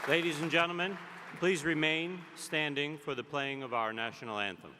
Ladies and gentlemen, please remain standing for the playing of our national anthem.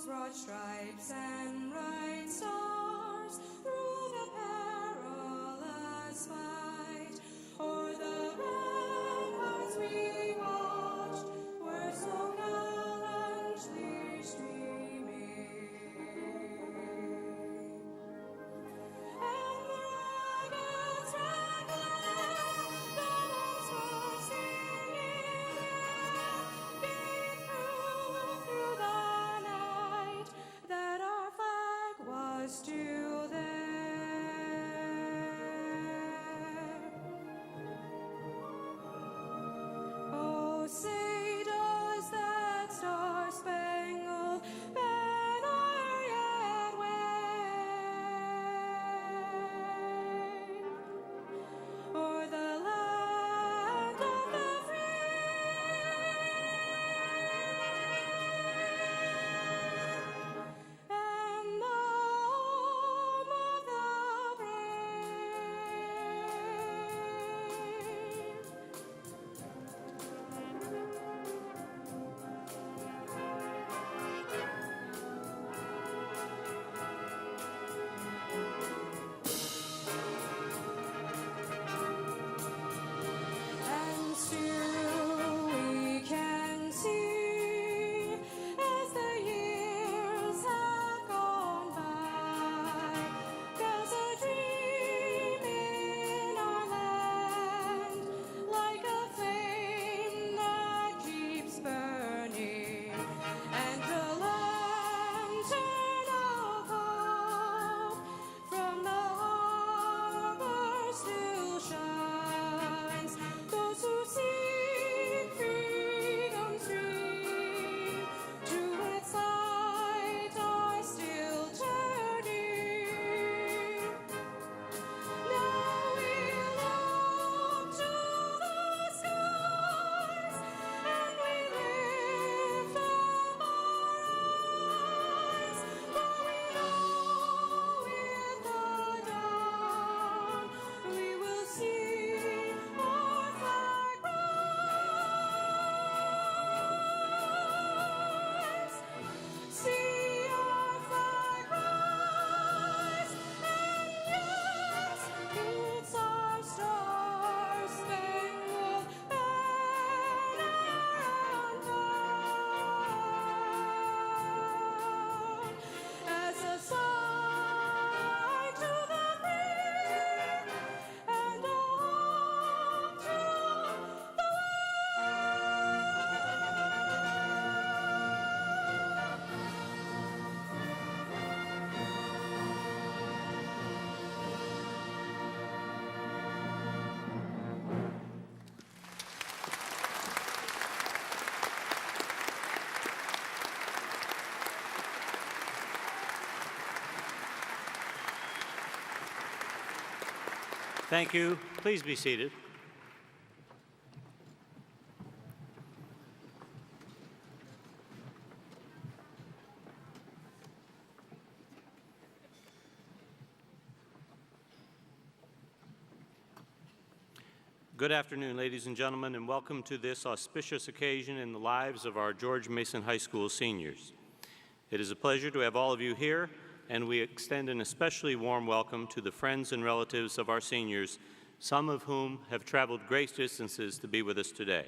Broad stripes and bright stars through the perilous fight, o'er the ramparts we watched were so gallantly streaming, and the ragged straggler, the boys were singing, gave through the that our flag was still there. Oh, say does that star-spangled banner yet wave o'er the land of the free? And the home of the and still we can see as the years have gone by, there's a dream in our land, like a flame that keeps burning, and the lantern of hope from the harbor still shines. Those who seek freedom's dream to its light are still turning. Now we look to the skies and we lift up our eyes, for we know with the dawn we will see our flag rise. See our flag rise, and yes, it's our star-spangled banner unfurled, as a sign to the free and a home to the Thank you. Please be seated. Good afternoon, ladies and gentlemen, and welcome to this auspicious occasion in the lives of our George Mason High School seniors. It is a pleasure to have all of you here, and we extend an especially warm welcome to the friends and relatives of our seniors some of whom have traveled great distances to be with us today.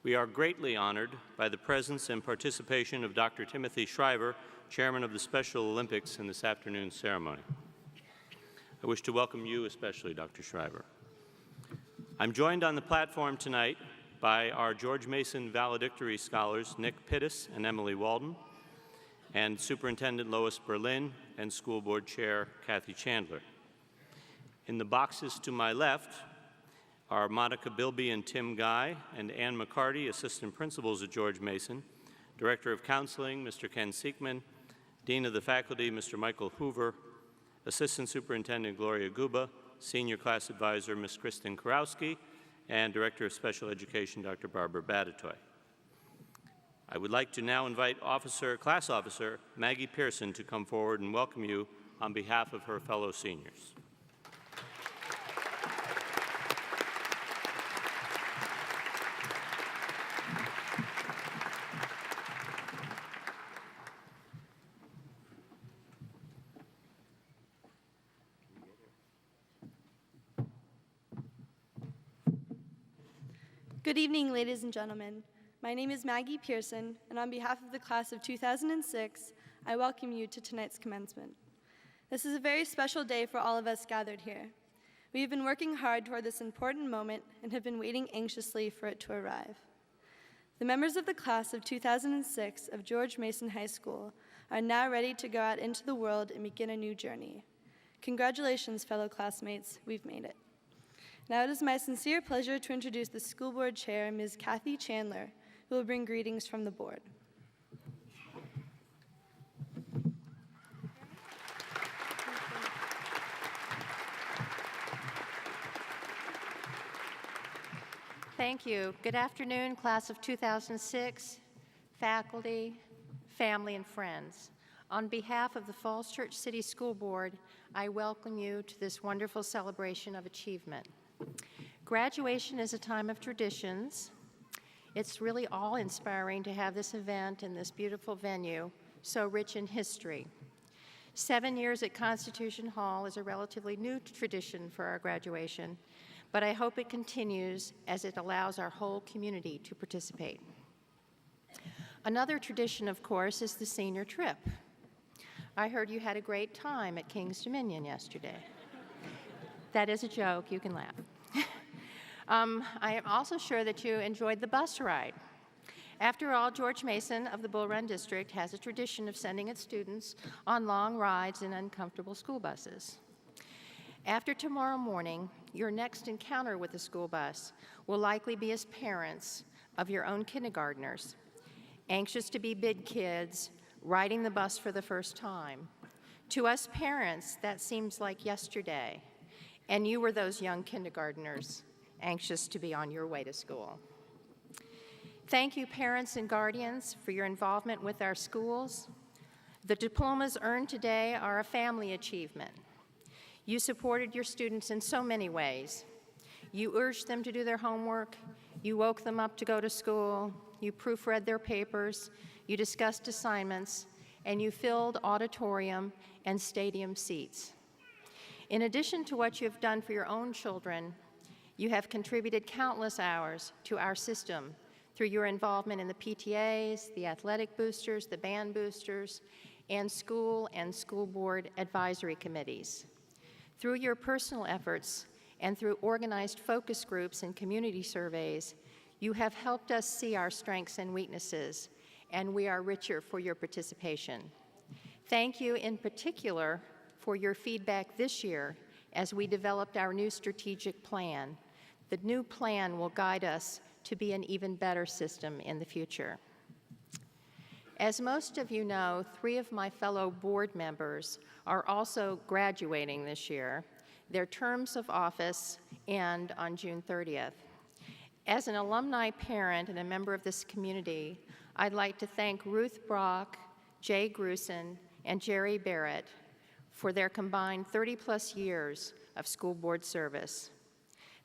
We are greatly honored by the presence and participation of Dr. Timothy Shriver, Chairman of the Special Olympics, in this afternoon's ceremony. I wish to welcome you especially, Dr. Shriver. I'm joined on the platform tonight by our George Mason valedictory scholars, Nick Pittis and Emily Walden, and Superintendent Lois Berlin and School Board Chair Kathy Chandler. In the boxes to my left are Monica Bilby and Tim Guy and Ann McCarty, Assistant Principals at George Mason, Director of Counseling, Mr. Ken Siekman, Dean of the Faculty, Mr. Michael Hoover, Assistant Superintendent Gloria Guba, Senior Class Advisor, Ms. Kristen Karowski, and Director of Special Education, Dr. Barbara Badatoy. I would like to now invite Class Officer Maggie Pearson to come forward and welcome you on behalf of her fellow seniors. Good evening, ladies and gentlemen. My name is Maggie Pearson, and on behalf of the class of 2006, I welcome you to tonight's commencement. This is a very special day for all of us gathered here. We have been working hard toward this important moment and have been waiting anxiously for it to arrive. The members of the class of 2006 of George Mason High School are now ready to go out into the world and begin a new journey. Congratulations, fellow classmates, we've made it. Now it is my sincere pleasure to introduce the School Board Chair, Ms. Kathy Chandler, who will bring greetings from the board. Thank you. Good afternoon, class of 2006, faculty, family, and friends. On behalf of the Falls Church City School Board, I welcome you to this wonderful celebration of achievement. Graduation is a time of traditions. It's really awe-inspiring to have this event in this beautiful venue, so rich in history. 7 years at Constitution Hall is a relatively new tradition for our graduation, but I hope it continues as it allows our whole community to participate. Another tradition, of course, is the senior trip. I heard you had a great time at King's Dominion yesterday. That is a joke, you can laugh. I am also sure that you enjoyed the bus ride. After all, George Mason of the Bull Run District has a tradition of sending its students on long rides in uncomfortable school buses. After tomorrow morning, your next encounter with the school bus will likely be as parents of your own kindergartners, anxious to be big kids, riding the bus for the first time. To us parents, that seems like yesterday, and you were those young kindergartners, anxious to be on your way to school. Thank you, parents and guardians, for your involvement with our schools. The diplomas earned today are a family achievement. You supported your students in so many ways. You urged them to do their homework, you woke them up to go to school, you proofread their papers, you discussed assignments, and you filled auditorium and stadium seats. In addition to what you have done for your own children, you have contributed countless hours to our system through your involvement in the PTAs, the athletic boosters, the band boosters, and school board advisory committees. Through your personal efforts and through organized focus groups and community surveys, you have helped us see our strengths and weaknesses, and we are richer for your participation. Thank you in particular for your feedback this year as we developed our new strategic plan. The new plan will guide us to be an even better system in the future. As most of you know, 3 of my fellow board members are also graduating this year. Their terms of office end on June 30th. As an alumni parent and a member of this community, I'd like to thank Ruth Brock, Jay Grusin, and Jerry Barrett for their combined 30-plus years of school board service.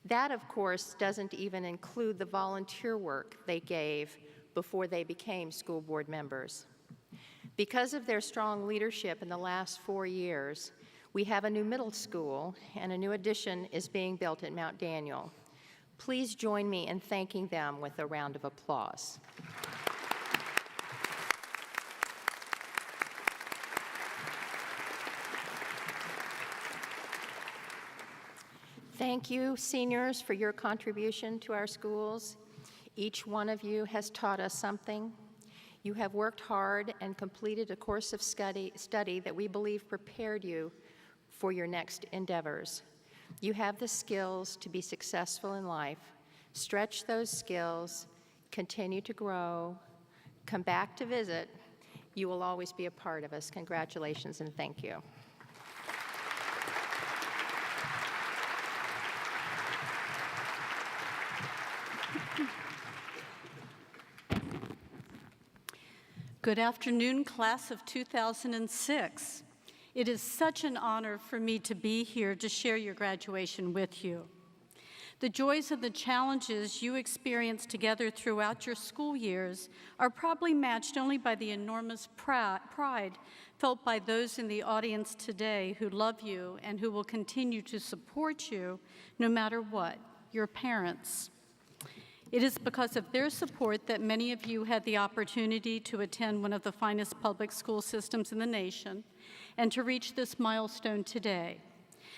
That, of course, doesn't even include the volunteer work they gave before they became school board members. Because of their strong leadership in the last 4 years, We have a new middle school, and a new addition is being built at Mount Daniel. Please join me in thanking them with a round of applause. Thank you, seniors, for your contribution to our schools. Each one of you has taught us something. You have worked hard and completed a course of study that we believe prepared you for your next endeavors. You have the skills to be successful in life. Stretch those skills, continue to grow, come back to visit. You will always be a part of us. Congratulations and thank you. Good afternoon, class of 2006. It is such an honor for me to be here to share your graduation with you. The joys and the challenges you experience together throughout your school years are probably matched only by the enormous pride felt by those in the audience today who love you and who will continue to support you no matter what, your parents. It is because of their support that many of you had the opportunity to attend one of the finest public school systems in the nation and to reach this milestone today.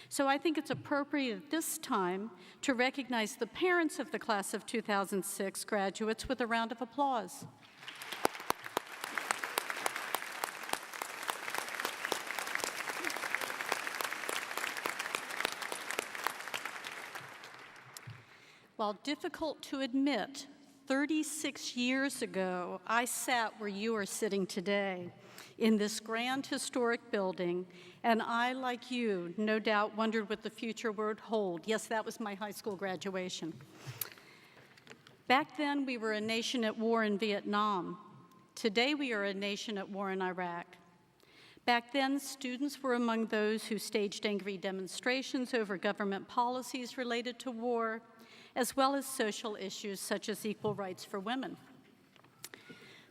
So I think it's appropriate at this time to recognize the parents of the class of 2006 graduates with a round of applause. While difficult to admit, 36 years ago, I sat where you are sitting today in this grand historic building, and I, like you, no doubt wondered what the future would hold. Yes, that was my high school graduation. Back then, we were a nation at war in Vietnam. Today, we are a nation at war in Iraq. Back then, students were among those who staged angry demonstrations over government policies related to war, as well as social issues such as equal rights for women.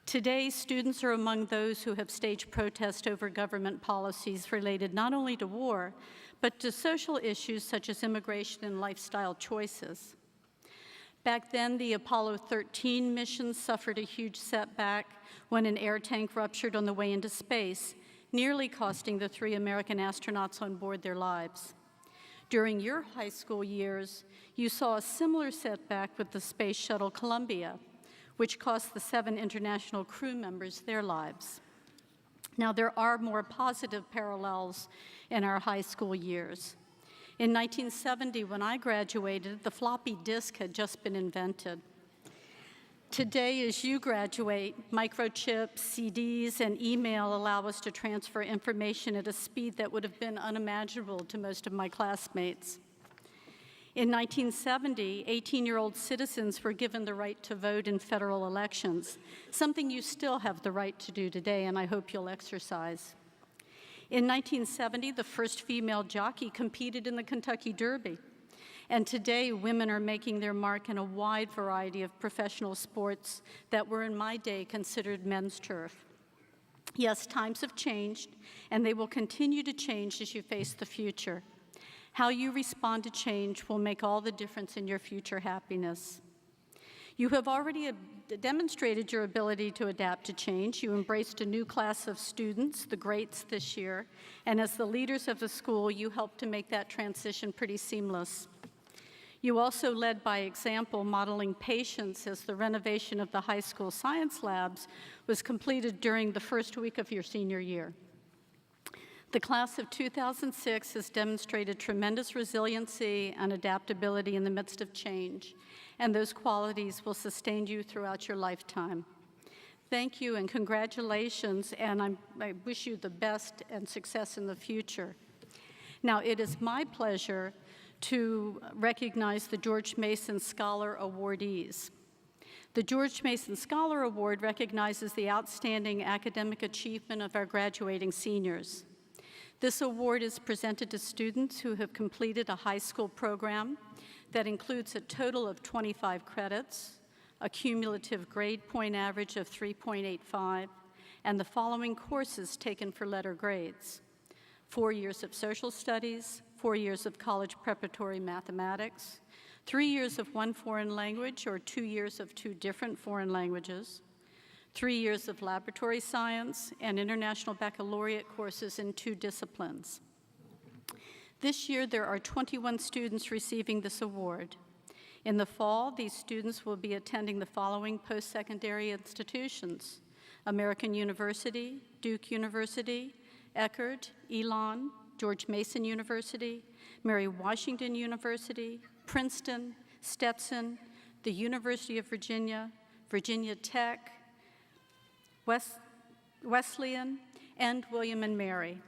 Today, students are among those who have staged protest over government policies related not only to war, but to social issues such as immigration and lifestyle choices. Back then, the Apollo 13 mission suffered a huge setback when an air tank ruptured on the way into space, nearly costing the 3 American astronauts on board their lives. During your high school years, you saw a similar setback with the Space Shuttle Columbia, which cost the 7 international crew members their lives. Now, there are more positive parallels in our high school years. In 1970, when I graduated, the floppy disk had just been invented. Today, as you graduate, microchips, CDs, and email allow us to transfer information at a speed that would have been unimaginable to most of my classmates. In 1970, 18-year-old citizens were given the right to vote in federal elections, something you still have the right to do today, and I hope you'll exercise. In 1970, the first female jockey competed in the Kentucky Derby. And today, women are making their mark in a wide variety of professional sports that were in my day considered men's turf. Yes, times have changed, and they will continue to change as you face the future. How you respond to change will make all the difference in your future happiness. You have already demonstrated your ability to adapt to change. You embraced a new class of students, the greats, this year, and as the leaders of the school, you helped to make that transition pretty seamless. You also led by example, modeling patience as the renovation of the high school science labs was completed during the first week of your senior year. The class of 2006 has demonstrated tremendous resiliency and adaptability in the midst of change, and those qualities will sustain you throughout your lifetime. Thank you and congratulations, and I wish you the best and success in the future. Now, it is my pleasure to recognize the George Mason Scholar awardees. The George Mason Scholar Award recognizes the outstanding academic achievement of our graduating seniors. This award is presented to students who have completed a high school program that includes a total of 25 credits, a cumulative grade point average of 3.85, and the following courses taken for letter grades: 4 years of social studies, 4 years of college preparatory mathematics, 3 years of one foreign language or 2 years of 2 different foreign languages, 3 years of laboratory science, and international baccalaureate courses in 2 disciplines. This year, there are 21 students receiving this award. In the fall, these students will be attending the following post-secondary institutions: American University, Duke University, Eckerd, Elon, George Mason University, Mary Washington University, Princeton, Stetson, the University of Virginia, Virginia Tech, Wesleyan, and William and Mary.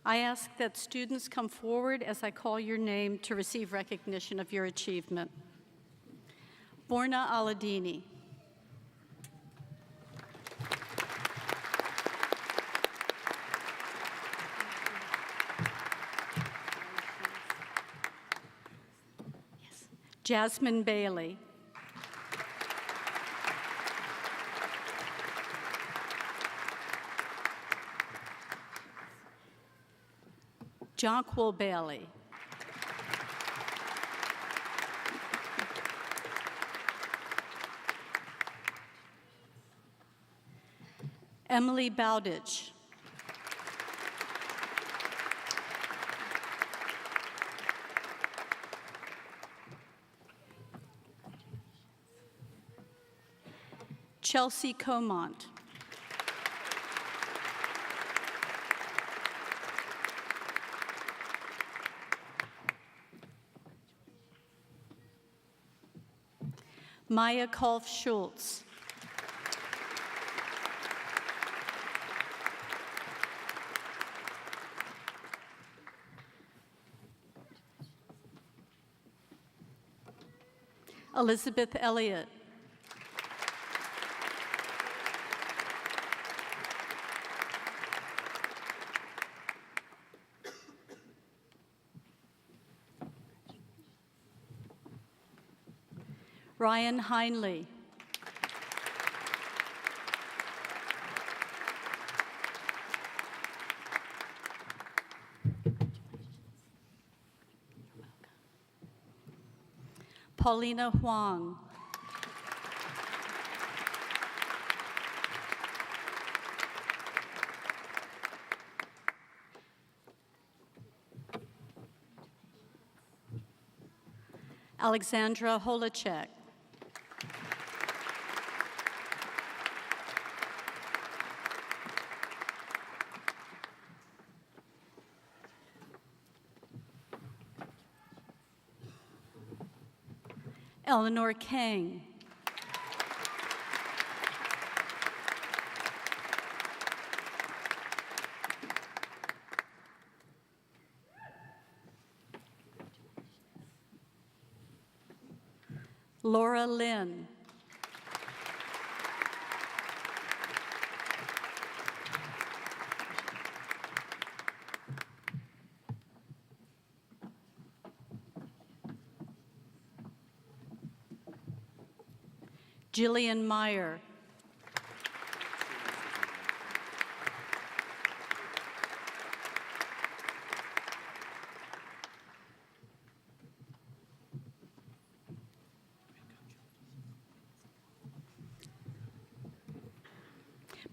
I ask that students come forward as I call your name to receive recognition of your achievement. Borna Aladini. Jasmine Bailey. Jonquil Bailey. Emily Bowditch. Chelsea Comont. Maya Kolf Schultz. Elizabeth Elliott. Ryan Heinley. Paulina Huang. Alexandra Holacek. Eleanor Kang. Laura Lynn. Jillian Meyer.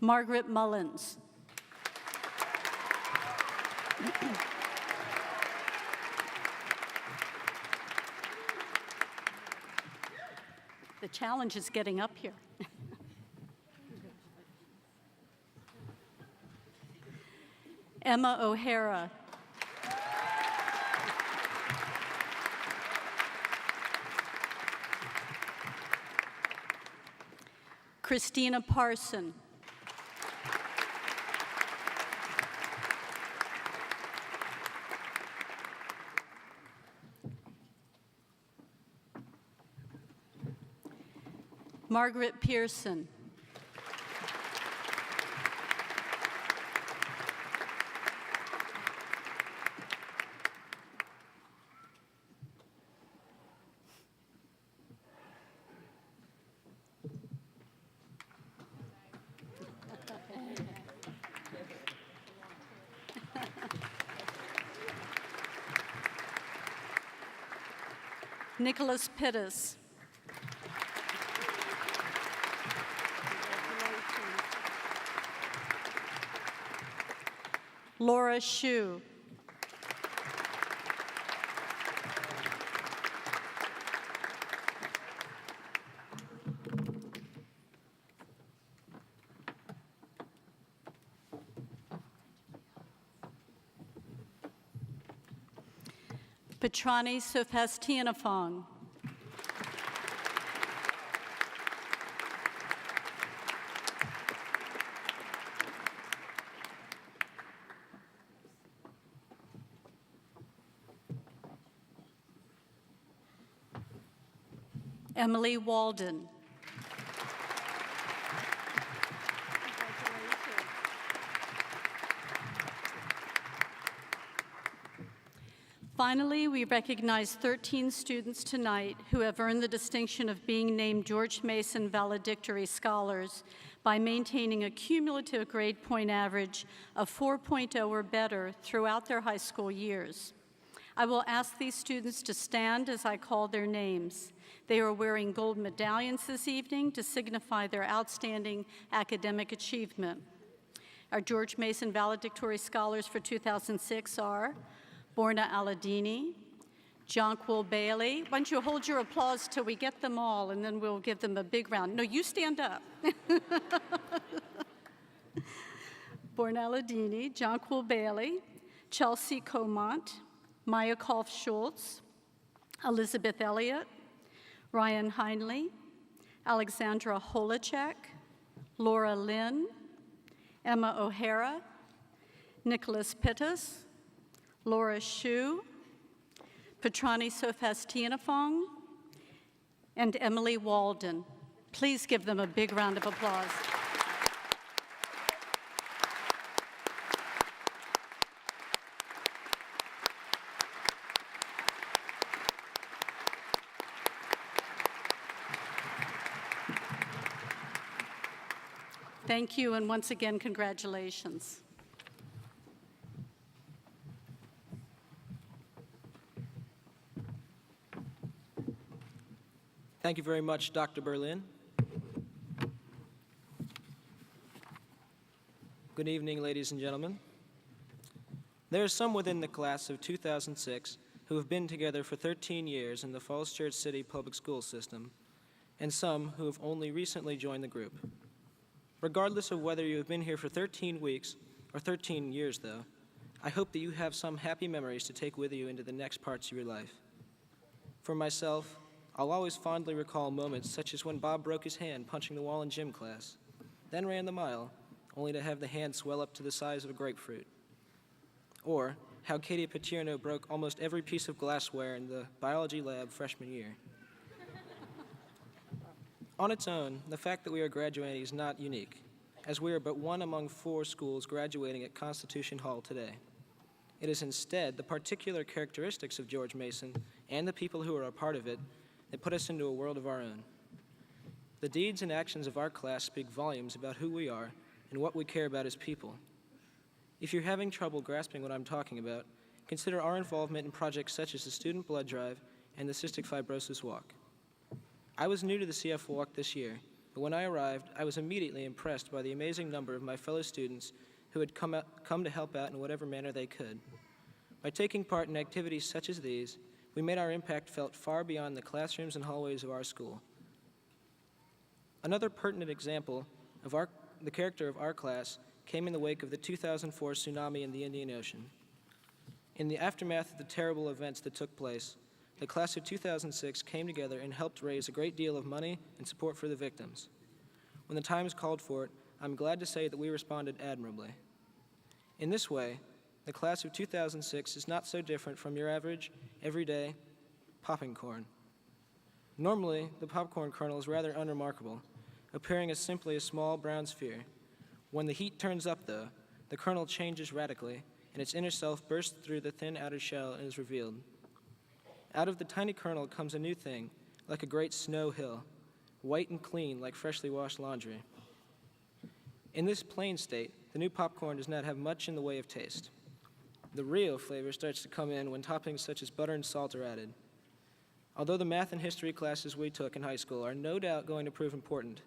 Margaret Mullins. The challenge is getting up here. Emma O'Hara. Christina Parson. Margaret Pearson. Nicholas Pittis. Laura Shu. Petrani Sophastianafong. Emily Walden. Finally, we recognize 13 students tonight who have earned the distinction of being named George Mason Valedictory Scholars by maintaining a cumulative grade point average of 4.0 or better throughout their high school years. I will ask these students to stand as I call their names. They are wearing gold medallions this evening to signify their outstanding academic achievement. Our George Mason Valedictory Scholars for 2006 are Borna Aladini, Jonquil Bailey. Why don't you hold your applause till we get them all, and then we'll give them a big round. No, you stand up. Borna Aladini, Jonquil Bailey, Chelsea Comont, Maya Kolf-Schultz, Elizabeth Elliott, Ryan Heinley, Alexandra Holacek, Laura Lynn, Emma O'Hara, Nicholas Pittis, Laura Shu, Petrani Sophastianafong, and Emily Walden. Please give them a big round of applause. Thank you, and once again, congratulations. Thank you very much, Dr. Berlin. Good evening, ladies and gentlemen. There are some within the class of 2006 who have been together for 13 years in the Falls Church City public school system, and some who have only recently joined the group. Regardless of whether you have been here for 13 weeks or 13 years, though, I hope that you have some happy memories to take with you into the next parts of your life. For myself, I'll always fondly recall moments such as when Bob broke his hand punching the wall in gym class, then ran the mile, only to have the hand swell up to the size of a grapefruit. Or how Katie Paterno broke almost every piece of glassware in the biology lab freshman year. On its own, the fact that we are graduating is not unique, as we are but one among 4 schools graduating at Constitution Hall today. It is instead the particular characteristics of George Mason and the people who are a part of it that put us into a world of our own. The deeds and actions of our class speak volumes about who we are and what we care about as people. If you're having trouble grasping what I'm talking about, consider our involvement in projects such as the Student Blood Drive and the Cystic Fibrosis Walk. I was new to the CF Walk this year, but when I arrived, I was immediately impressed by the amazing number of my fellow students who had come to help out in whatever manner they could. By taking part in activities such as these, we made our impact felt far beyond the classrooms and hallways of our school. Another pertinent example of the character of our class came in the wake of the 2004 tsunami in the Indian Ocean. In the aftermath of the terrible events that took place, the class of 2006 came together and helped raise a great deal of money and support for the victims. When the times called for it, I'm glad to say that we responded admirably. In this way, the class of 2006 is not so different from your average, everyday popping corn. Normally, the popcorn kernel is rather unremarkable, appearing as simply a small brown sphere. When the heat turns up, though, the kernel changes radically, and its inner self bursts through the thin outer shell and is revealed. Out of the tiny kernel comes a new thing, like a great snow hill, white and clean like freshly washed laundry. In this plain state, the new popcorn does not have much in the way of taste. The real flavor starts to come in when toppings such as butter and salt are added. Although the math and history classes we took in high school are no doubt going to prove important,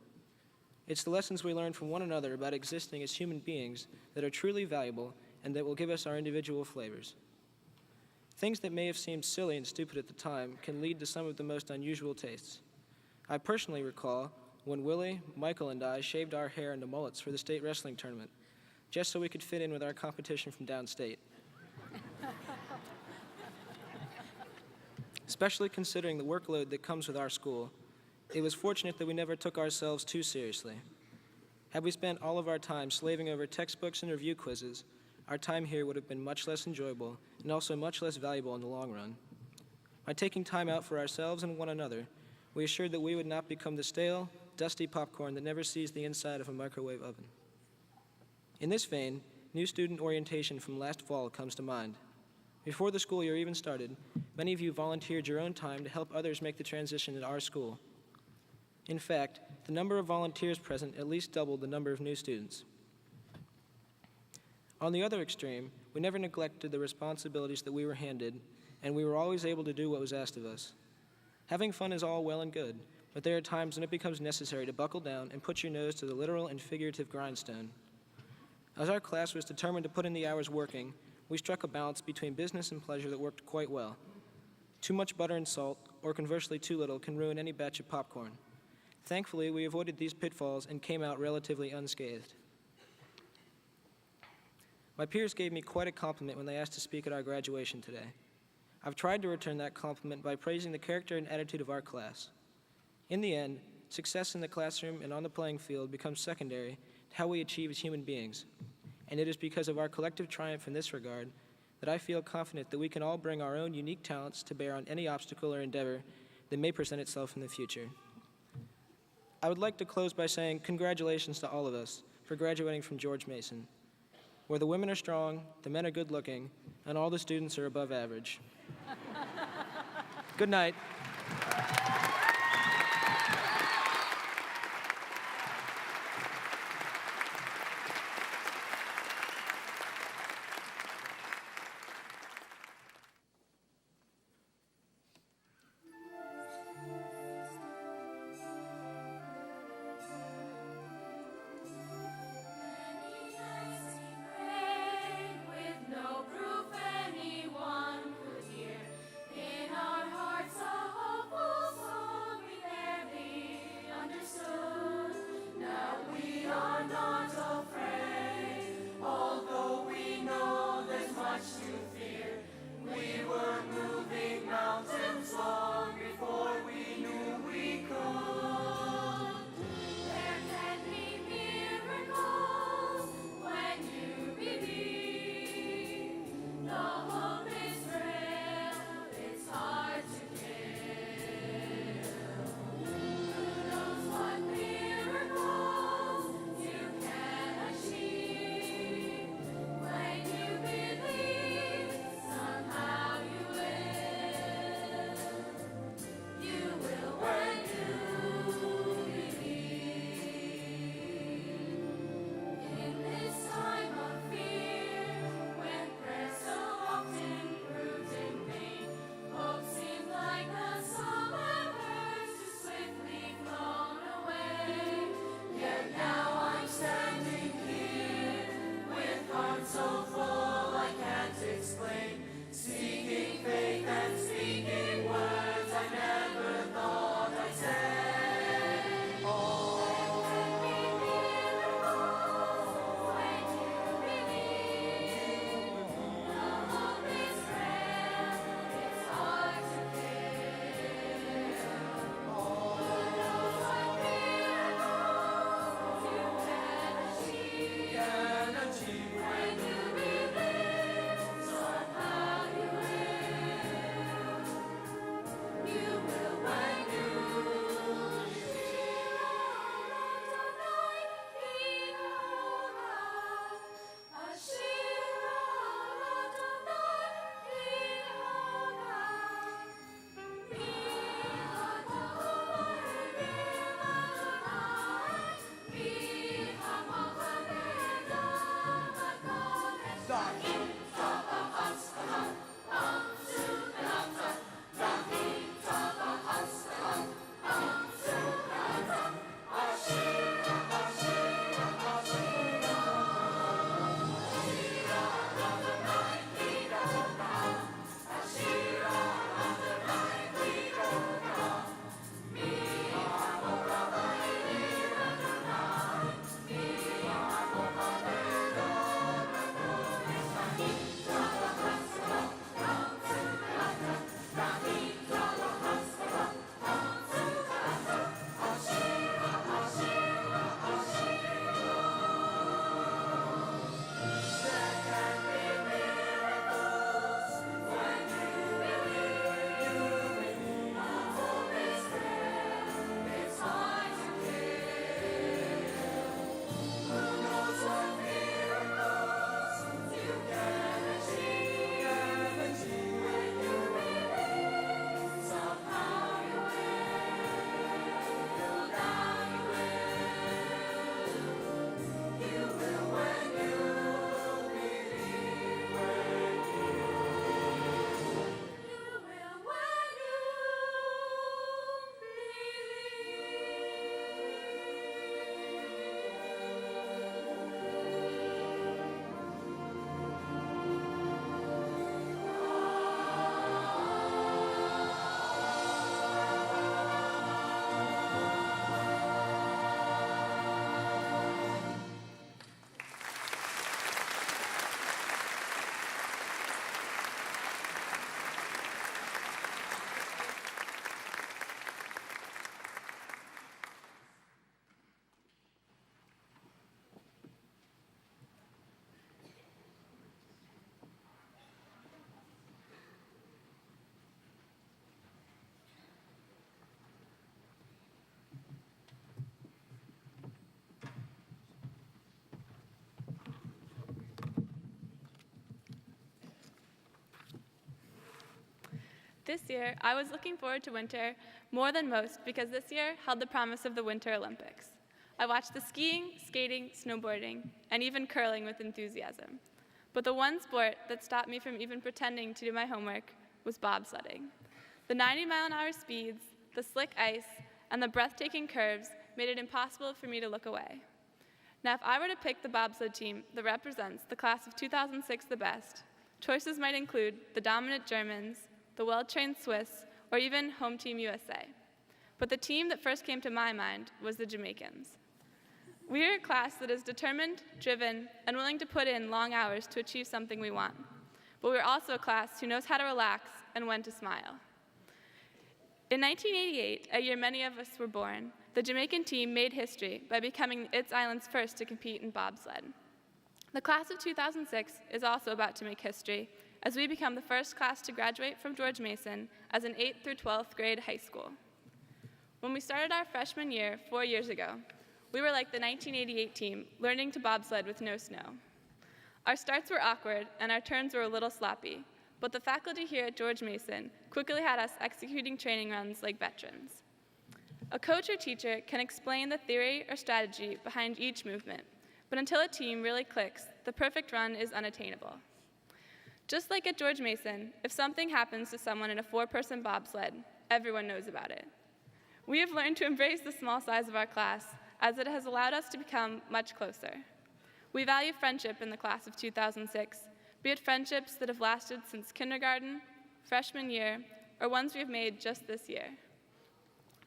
it's the lessons we learn from one another about existing as human beings that are truly valuable and that will give us our individual flavors. Things that may have seemed silly and stupid at the time can lead to some of the most unusual tastes. I personally recall when Willie, Michael, and I shaved our hair into mullets for the state wrestling tournament, just so we could fit in with our competition from downstate. Especially considering the workload that comes with our school, it was fortunate that we never took ourselves too seriously. Had we spent all of our time slaving over textbooks and review quizzes, our time here would have been much less enjoyable and also much less valuable in the long run. By taking time out for ourselves and one another, we assured that we would not become the stale, dusty popcorn that never sees the inside of a microwave oven. In this vein, new student orientation from last fall comes to mind. Before the school year even started, many of you volunteered your own time to help others make the transition at our school. In fact, the number of volunteers present at least doubled the number of new students. On the other extreme, we never neglected the responsibilities that we were handed, and we were always able to do what was asked of us. Having fun is all well and good, but there are times when it becomes necessary to buckle down and put your nose to the literal and figurative grindstone. As our class was determined to put in the hours working, we struck a balance between business and pleasure that worked quite well. Too much butter and salt, or conversely too little, can ruin any batch of popcorn. Thankfully, we avoided these pitfalls and came out relatively unscathed. My peers gave me quite a compliment when they asked to speak at our graduation today. I've tried to return that compliment by praising the character and attitude of our class. In the end, success in the classroom and on the playing field becomes secondary to how we achieve as human beings. And it is because of our collective triumph in this regard that I feel confident that we can all bring our own unique talents to bear on any obstacle or endeavor that may present itself in the future. I would like to close by saying congratulations to all of us for graduating from George Mason, where the women are strong, the men are good looking, and all the students are above average. Good night. With no proof anyone could hear, in our hearts a hopeful song. This year, I was looking forward to winter more than most because this year held the promise of the Winter Olympics. I watched the skiing, skating, snowboarding, and even curling with enthusiasm. But the one sport that stopped me from even pretending to do my homework was bobsledding. The 90-mile-an-hour speeds, the slick ice, and the breathtaking curves made it impossible for me to look away. Now, if I were to pick the bobsled team that represents the class of 2006 the best, choices might include the dominant Germans, the well-trained Swiss, or even Home Team USA. But the team that first came to my mind was the Jamaicans. We are a class that is determined, driven, and willing to put in long hours to achieve something we want. But we're also a class who knows how to relax and when to smile. In 1988, a year many of us were born, the Jamaican team made history by becoming its island's first to compete in bobsled. The class of 2006 is also about to make history, as we become the first class to graduate from George Mason as an 8th through 12th grade high school. When we started our freshman year 4 years ago, we were like the 1988 team, learning to bobsled with no snow. Our starts were awkward, and our turns were a little sloppy, but the faculty here at George Mason quickly had us executing training runs like veterans. A coach or teacher can explain the theory or strategy behind each movement, but until a team really clicks, the perfect run is unattainable. Just like at George Mason, if something happens to someone in a 4-person bobsled, everyone knows about it. We have learned to embrace the small size of our class, as it has allowed us to become much closer. We value friendship in the class of 2006, be it friendships that have lasted since kindergarten, freshman year, or ones we have made just this year.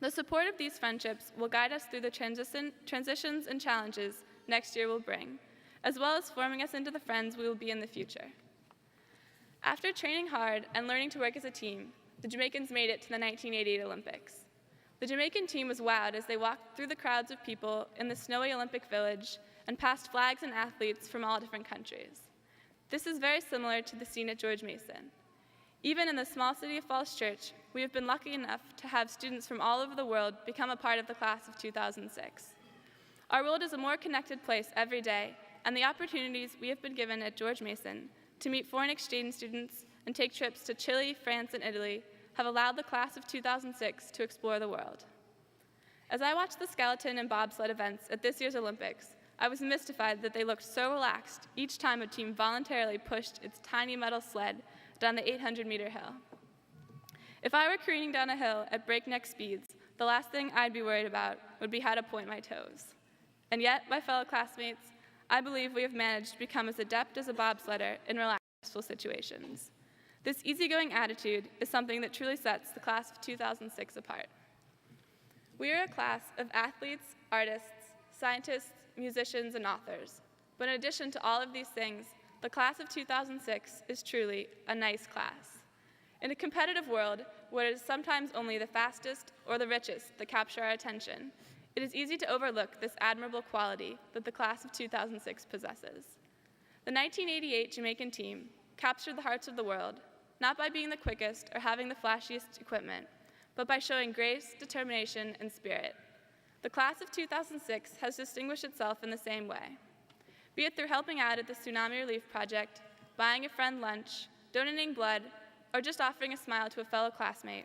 The support of these friendships will guide us through the transitions and challenges next year will bring, as well as forming us into the friends we will be in the future. After training hard and learning to work as a team, the Jamaicans made it to the 1988 Olympics. The Jamaican team was wowed as they walked through the crowds of people in the snowy Olympic Village and passed flags and athletes from all different countries. This is very similar to the scene at George Mason. Even in the small city of Falls Church, we have been lucky enough to have students from all over the world become a part of the class of 2006. Our world is a more connected place every day, and the opportunities we have been given at George Mason to meet foreign exchange students and take trips to Chile, France, and Italy have allowed the class of 2006 to explore the world. As I watched the skeleton and bobsled events at this year's Olympics, I was mystified that they looked so relaxed each time a team voluntarily pushed its tiny metal sled down the 800-meter hill. If I were careening down a hill at breakneck speeds, the last thing I'd be worried about would be how to point my toes. And yet, my fellow classmates, I believe we have managed to become as adept as a bobsledder in relaxed situations. This easygoing attitude is something that truly sets the class of 2006 apart. We are a class of athletes, artists, scientists, musicians, and authors. But in addition to all of these things, the class of 2006 is truly a nice class. In a competitive world where it is sometimes only the fastest or the richest that capture our attention, it is easy to overlook this admirable quality that the class of 2006 possesses. The 1988 Jamaican team captured the hearts of the world, not by being the quickest or having the flashiest equipment, but by showing grace, determination, and spirit. The class of 2006 has distinguished itself in the same way. Be it through helping out at the Tsunami Relief Project, buying a friend lunch, donating blood, or just offering a smile to a fellow classmate,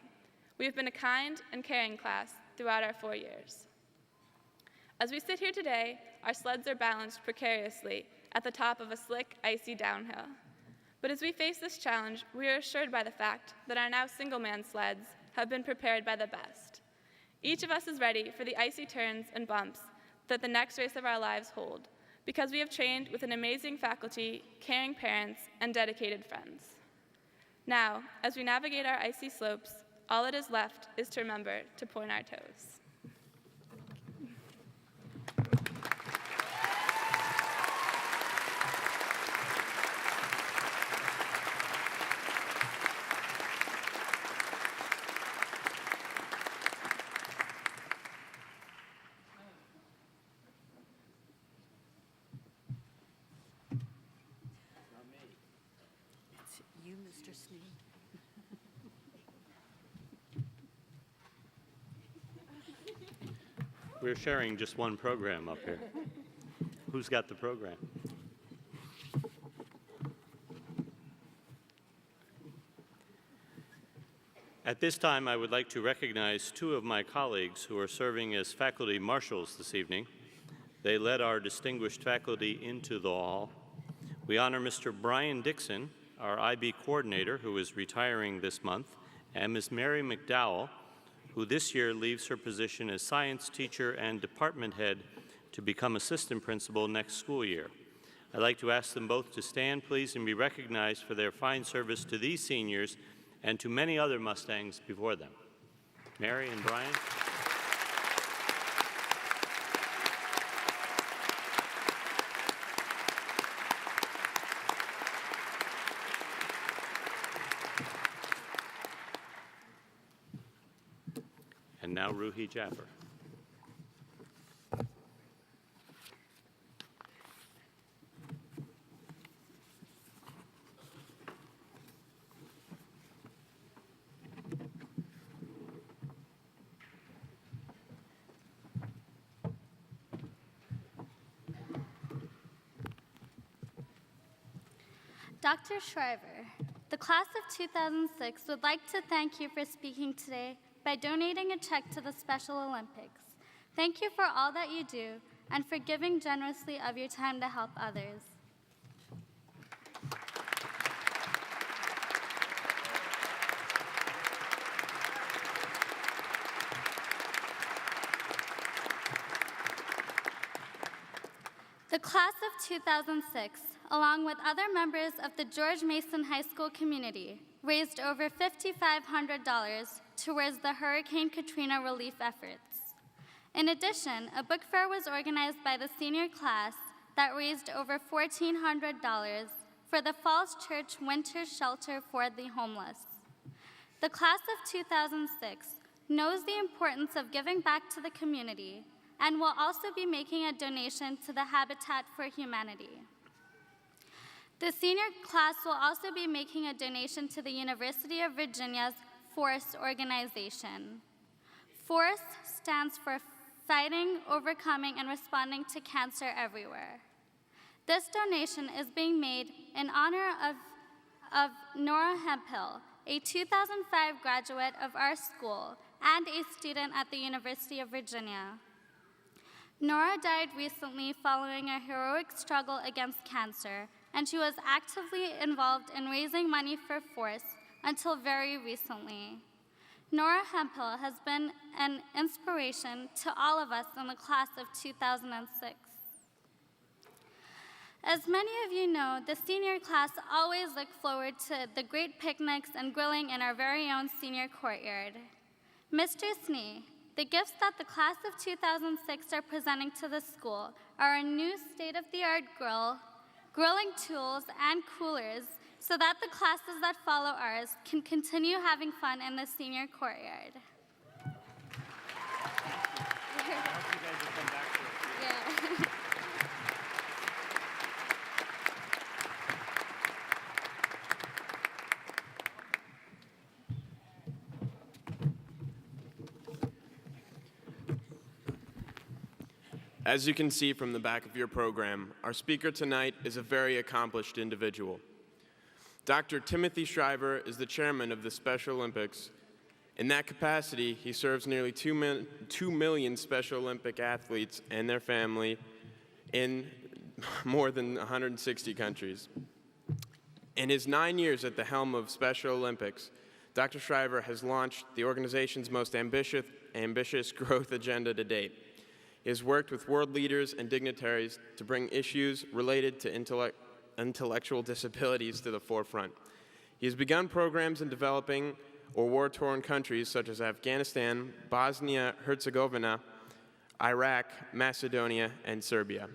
we have been a kind and caring class throughout our 4 years. As we sit here today, our sleds are balanced precariously at the top of a slick, icy downhill. But as we face this challenge, we are assured by the fact that our now single-man sleds have been prepared by the best. Each of us is ready for the icy turns and bumps that the next race of our lives hold, because we have trained with an amazing faculty, caring parents, and dedicated friends. Now, as we navigate our icy slopes, all that is left is to remember to point our toes. You, Mr. Sneed. We're sharing just one program up here. Who's got the program? At this time, I would like to recognize two of my colleagues who are serving as faculty marshals this evening. They led our distinguished faculty into the hall. We honor Mr. Brian Dixon, our IB coordinator, who is retiring this month, and Ms. Mary McDowell, who this year leaves her position as science teacher and department head to become assistant principal next school year. I'd like to ask them both to stand, please, and be recognized for their fine service to these seniors and to many other Mustangs before them. Mary and Brian. And now Ruhi Jaffer. Dr. Shriver, the class of 2006 would like to thank you for speaking today by donating a check to the Special Olympics. Thank you for all that you do and for giving generously of your time to help others. The class of 2006, along with other members of the George Mason High School community, raised over $5,500 towards the Hurricane Katrina relief efforts. In addition, a book fair was organized by the senior class that raised over $1,400 for the Falls Church Winter Shelter for the Homeless. The class of 2006 knows the importance of giving back to the community and will also be making a donation to the Habitat for Humanity. The senior class will also be making a donation to the University of Virginia's FORCE organization. FORCE stands for Fighting, Overcoming, and Responding to Cancer Everywhere. This donation is being made in honor of Nora Hemphill, a 2005 graduate of our school and a student at the University of Virginia. Nora died recently following a heroic struggle against cancer, and she was actively involved in raising money for FORCE until very recently. Nora Hemphill has been an inspiration to all of us in the class of 2006. As many of you know, the senior class always look forward to the great picnics and grilling in our very own senior courtyard. Mr. Snee, the gifts that the class of 2006 are presenting to the school are a new state-of-the-art grill, grilling tools, and coolers so that the classes that follow ours can continue having fun in the senior courtyard. As you can see from the back of your program, our speaker tonight is a very accomplished individual. Dr. Timothy Shriver is the chairman of the Special Olympics. In that capacity, he serves nearly 2 million Special Olympic athletes and their family in more than 160 countries. In his 9 years at the helm of Special Olympics, Dr. Shriver has launched the organization's most ambitious growth agenda to date. He has worked with world leaders and dignitaries to bring issues related to intellectual disabilities to the forefront. He has begun programs in developing or war-torn countries such as Afghanistan, Bosnia-Herzegovina, Iraq, Macedonia, and Serbia.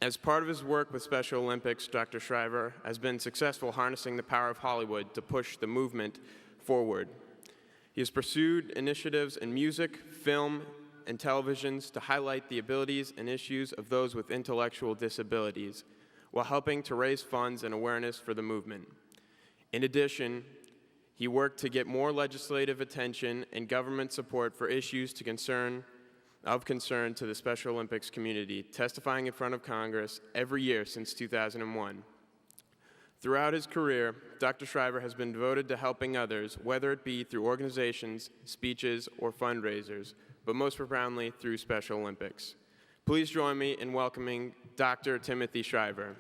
As part of his work with Special Olympics, Dr. Shriver has been successful harnessing the power of Hollywood to push the movement forward. He has pursued initiatives in music, film, and televisions to highlight the abilities and issues of those with intellectual disabilities, while helping to raise funds and awareness for the movement. In addition, he worked to get more legislative attention and government support for issues of concern to the Special Olympics community, testifying in front of Congress every year since 2001. Throughout his career, Dr. Shriver has been devoted to helping others, whether it be through organizations, speeches, or fundraisers, but most profoundly through Special Olympics. Please join me in welcoming Dr. Timothy Shriver.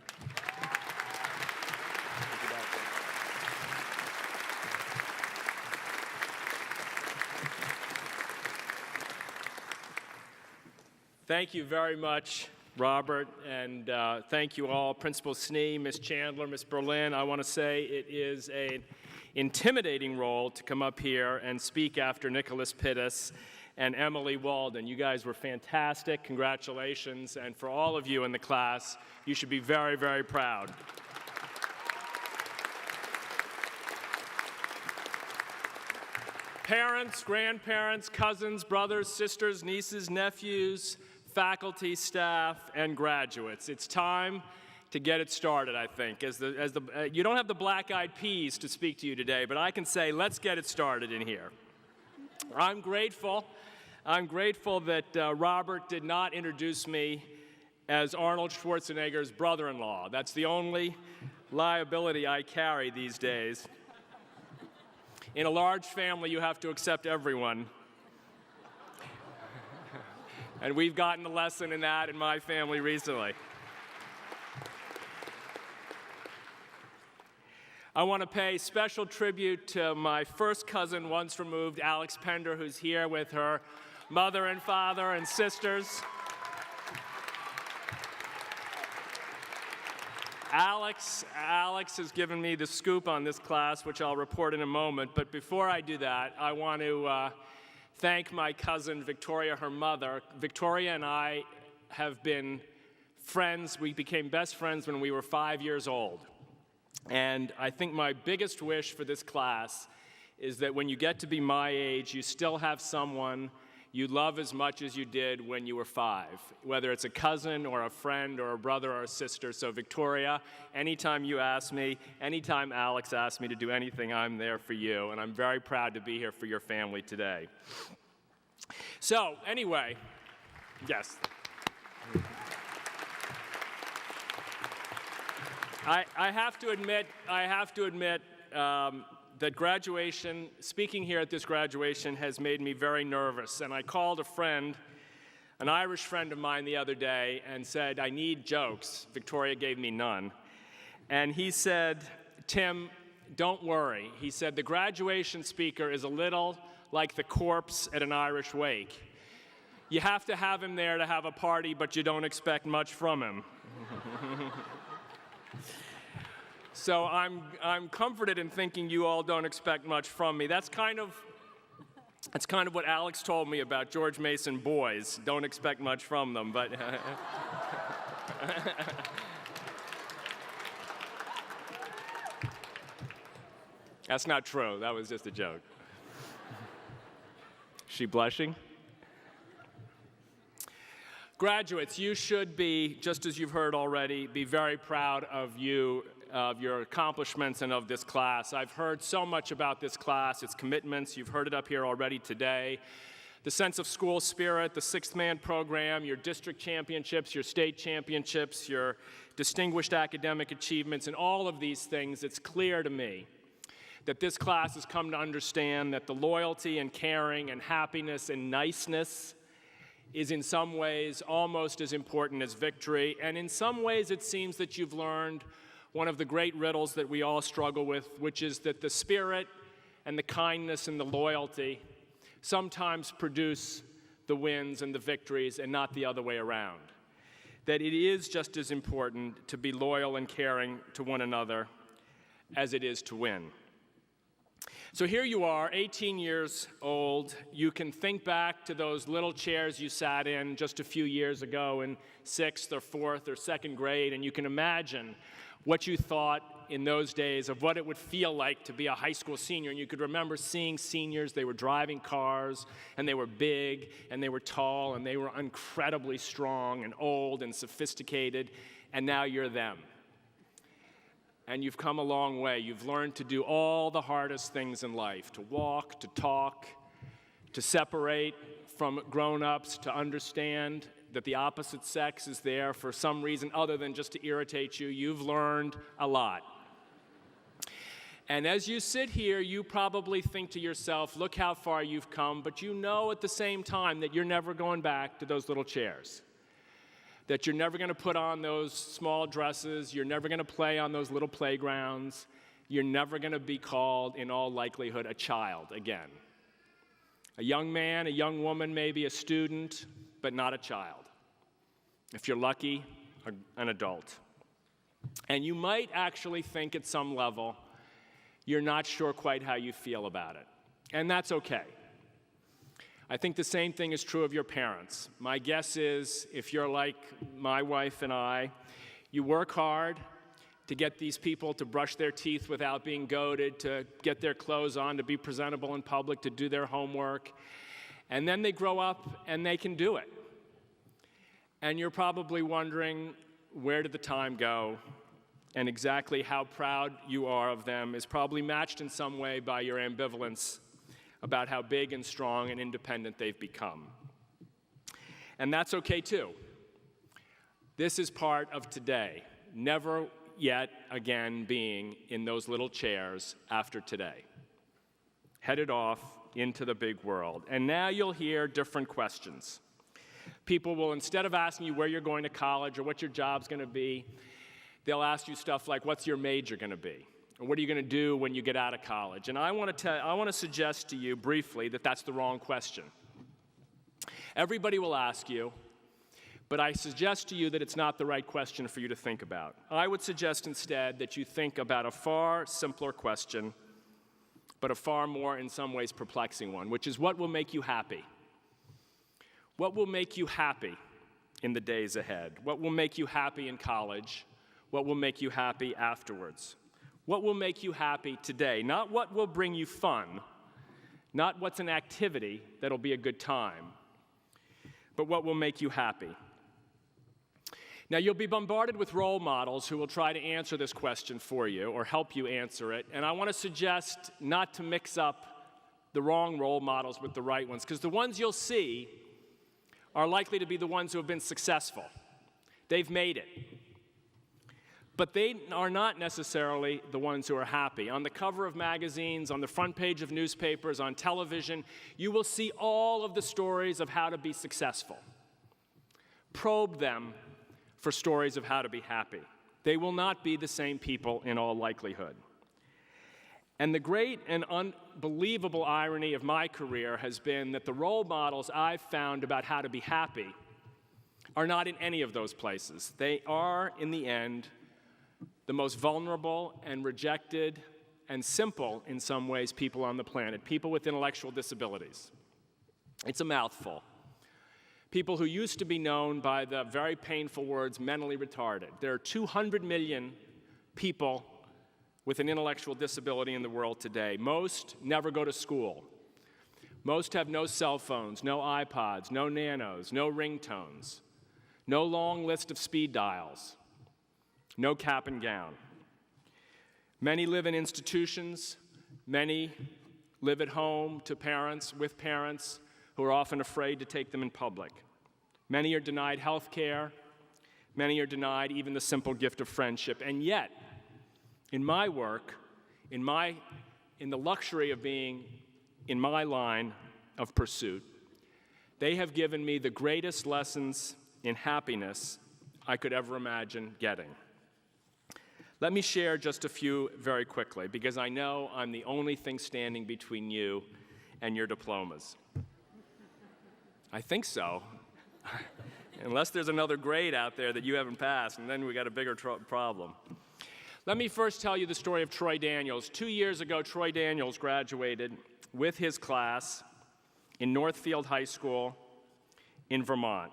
Thank you very much, Robert, and thank you all, Principal Snee, Ms. Chandler, Ms. Berlin. I want to say it is an intimidating role to come up here and speak after Nicholas Pittis and Emily Walden. You guys were fantastic. Congratulations. And for all of you in the class, you should be very, very proud. Parents, grandparents, cousins, brothers, sisters, nieces, nephews, faculty, staff, and graduates. It's time to get it started, I think. You don't have the black-eyed peas to speak to you today, but I can say, let's get it started in here. I'm grateful that Robert did not introduce me as Arnold Schwarzenegger's brother-in-law. That's the only liability I carry these days. In a large family, you have to accept everyone. And we've gotten a lesson in that in my family recently. I want to pay special tribute to my first cousin, once removed, Alex Pender, who's here with her mother and father and sisters. Alex has given me the scoop on this class, which I'll report in a moment. But before I do that, I want to thank my cousin, Victoria, her mother. Victoria and I have been friends. We became best friends when we were 5 years old. And I think my biggest wish for this class is that when you get to be my age, you still have someone you love as much as you did when you were 5, whether it's a cousin or a friend or a brother or a sister. So Victoria, anytime you ask me, anytime Alex asks me to do anything, I'm there for you, and I'm very proud to be here for your family today. So anyway, yes. I have to admit that graduation, speaking here at this graduation, has made me very nervous. And I called a friend, an Irish friend of mine, the other day and said, I need jokes. Victoria gave me none. And he said, Tim, don't worry. He said, the graduation speaker is a little like the corpse at an Irish wake. You have to have him there to have a party, but you don't expect much from him. So I'm comforted in thinking you all don't expect much from me. That's kind of what Alex told me about George Mason boys. Don't expect much from them, but that's not true. That was just a joke. Is she blushing? Graduates, you should be, just as you've heard already, be very proud of you, of your accomplishments and of this class. I've heard so much about this class, its commitments. You've heard it up here already today. The sense of school spirit, the Sixth Man program, your district championships, your state championships, your distinguished academic achievements, and all of these things, it's clear to me that this class has come to understand that the loyalty and caring and happiness and niceness is in some ways almost as important as victory. And in some ways, it seems that you've learned one of the great riddles that we all struggle with, which is that the spirit and the kindness and the loyalty sometimes produce the wins and the victories and not the other way around. That it is just as important to be loyal and caring to one another as it is to win. So here you are, 18 years old. You can think back to those little chairs you sat in just a few years ago in 6th or 4th or 2nd grade, and you can imagine what you thought in those days of what it would feel like to be a high school senior. And you could remember seeing seniors. They were driving cars, and they were big, and they were tall, and they were incredibly strong and old and sophisticated, and now you're them. And you've come a long way. You've learned to do all the hardest things in life, to walk, to talk, to separate from grown-ups, to understand that the opposite sex is there for some reason other than just to irritate you. You've learned a lot. And as you sit here, you probably think to yourself, look how far you've come, but you know at the same time that you're never going back to those little chairs, that you're never going to put on those small dresses, you're never going to play on those little playgrounds, you're never going to be called, in all likelihood, a child again. A young man, a young woman, maybe a student, but not a child. If you're lucky, an adult. And you might actually think at some level, you're not sure quite how you feel about it. And that's okay. I think the same thing is true of your parents. My guess is, if you're like my wife and I, you work hard to get these people to brush their teeth without being goaded, to get their clothes on, to be presentable in public, to do their homework. And then they grow up and they can do it. And you're probably wondering, where did the time go? And exactly how proud you are of them is probably matched in some way by your ambivalence about how big and strong and independent they've become. And that's okay too. This is part of today, never yet again being in those little chairs after today, headed off into the big world. And now you'll hear different questions. People will, instead of asking you where you're going to college or what your job's going to be, they'll ask you stuff like, what's your major going to be? Or what are you going to do when you get out of college? And I want to suggest to you briefly that that's the wrong question. Everybody will ask you, but I suggest to you that it's not the right question for you to think about. I would suggest instead that you think about a far simpler question, but a far more, in some ways, perplexing one, which is, what will make you happy? What will make you happy in the days ahead? What will make you happy in college? What will make you happy afterwards? What will make you happy today? Not what will bring you fun, not what's an activity that'll be a good time, but what will make you happy. Now, you'll be bombarded with role models who will try to answer this question for you or help you answer it, and I want to suggest not to mix up the wrong role models with the right ones, because the ones you'll see are likely to be the ones who have been successful. They've made it. But they are not necessarily the ones who are happy. On the cover of magazines, on the front page of newspapers, on television, you will see all of the stories of how to be successful. Probe them for stories of how to be happy. They will not be the same people in all likelihood. And the great and unbelievable irony of my career has been that the role models I've found about how to be happy are not in any of those places. They are, in the end, the most vulnerable and rejected and simple, in some ways, people on the planet, people with intellectual disabilities. It's a mouthful. People who used to be known by the very painful words mentally retarded. There are 200 million people with an intellectual disability in the world today. Most never go to school. Most have no cell phones, no iPods, no nanos, no ringtones, no long list of speed dials, no cap and gown. Many live in institutions. Many live at home with parents who are often afraid to take them in public. Many are denied health care. Many are denied even the simple gift of friendship. And yet, in my work, in the luxury of being in my line of pursuit, they have given me the greatest lessons in happiness I could ever imagine getting. Let me share just a few very quickly, because I know I'm the only thing standing between you and your diplomas. I think so. Unless there's another grade out there that you haven't passed, and then we got a bigger problem. Let me first tell you the story of Troy Daniels. 2 years ago, Troy Daniels graduated with his class in Northfield High School in Vermont.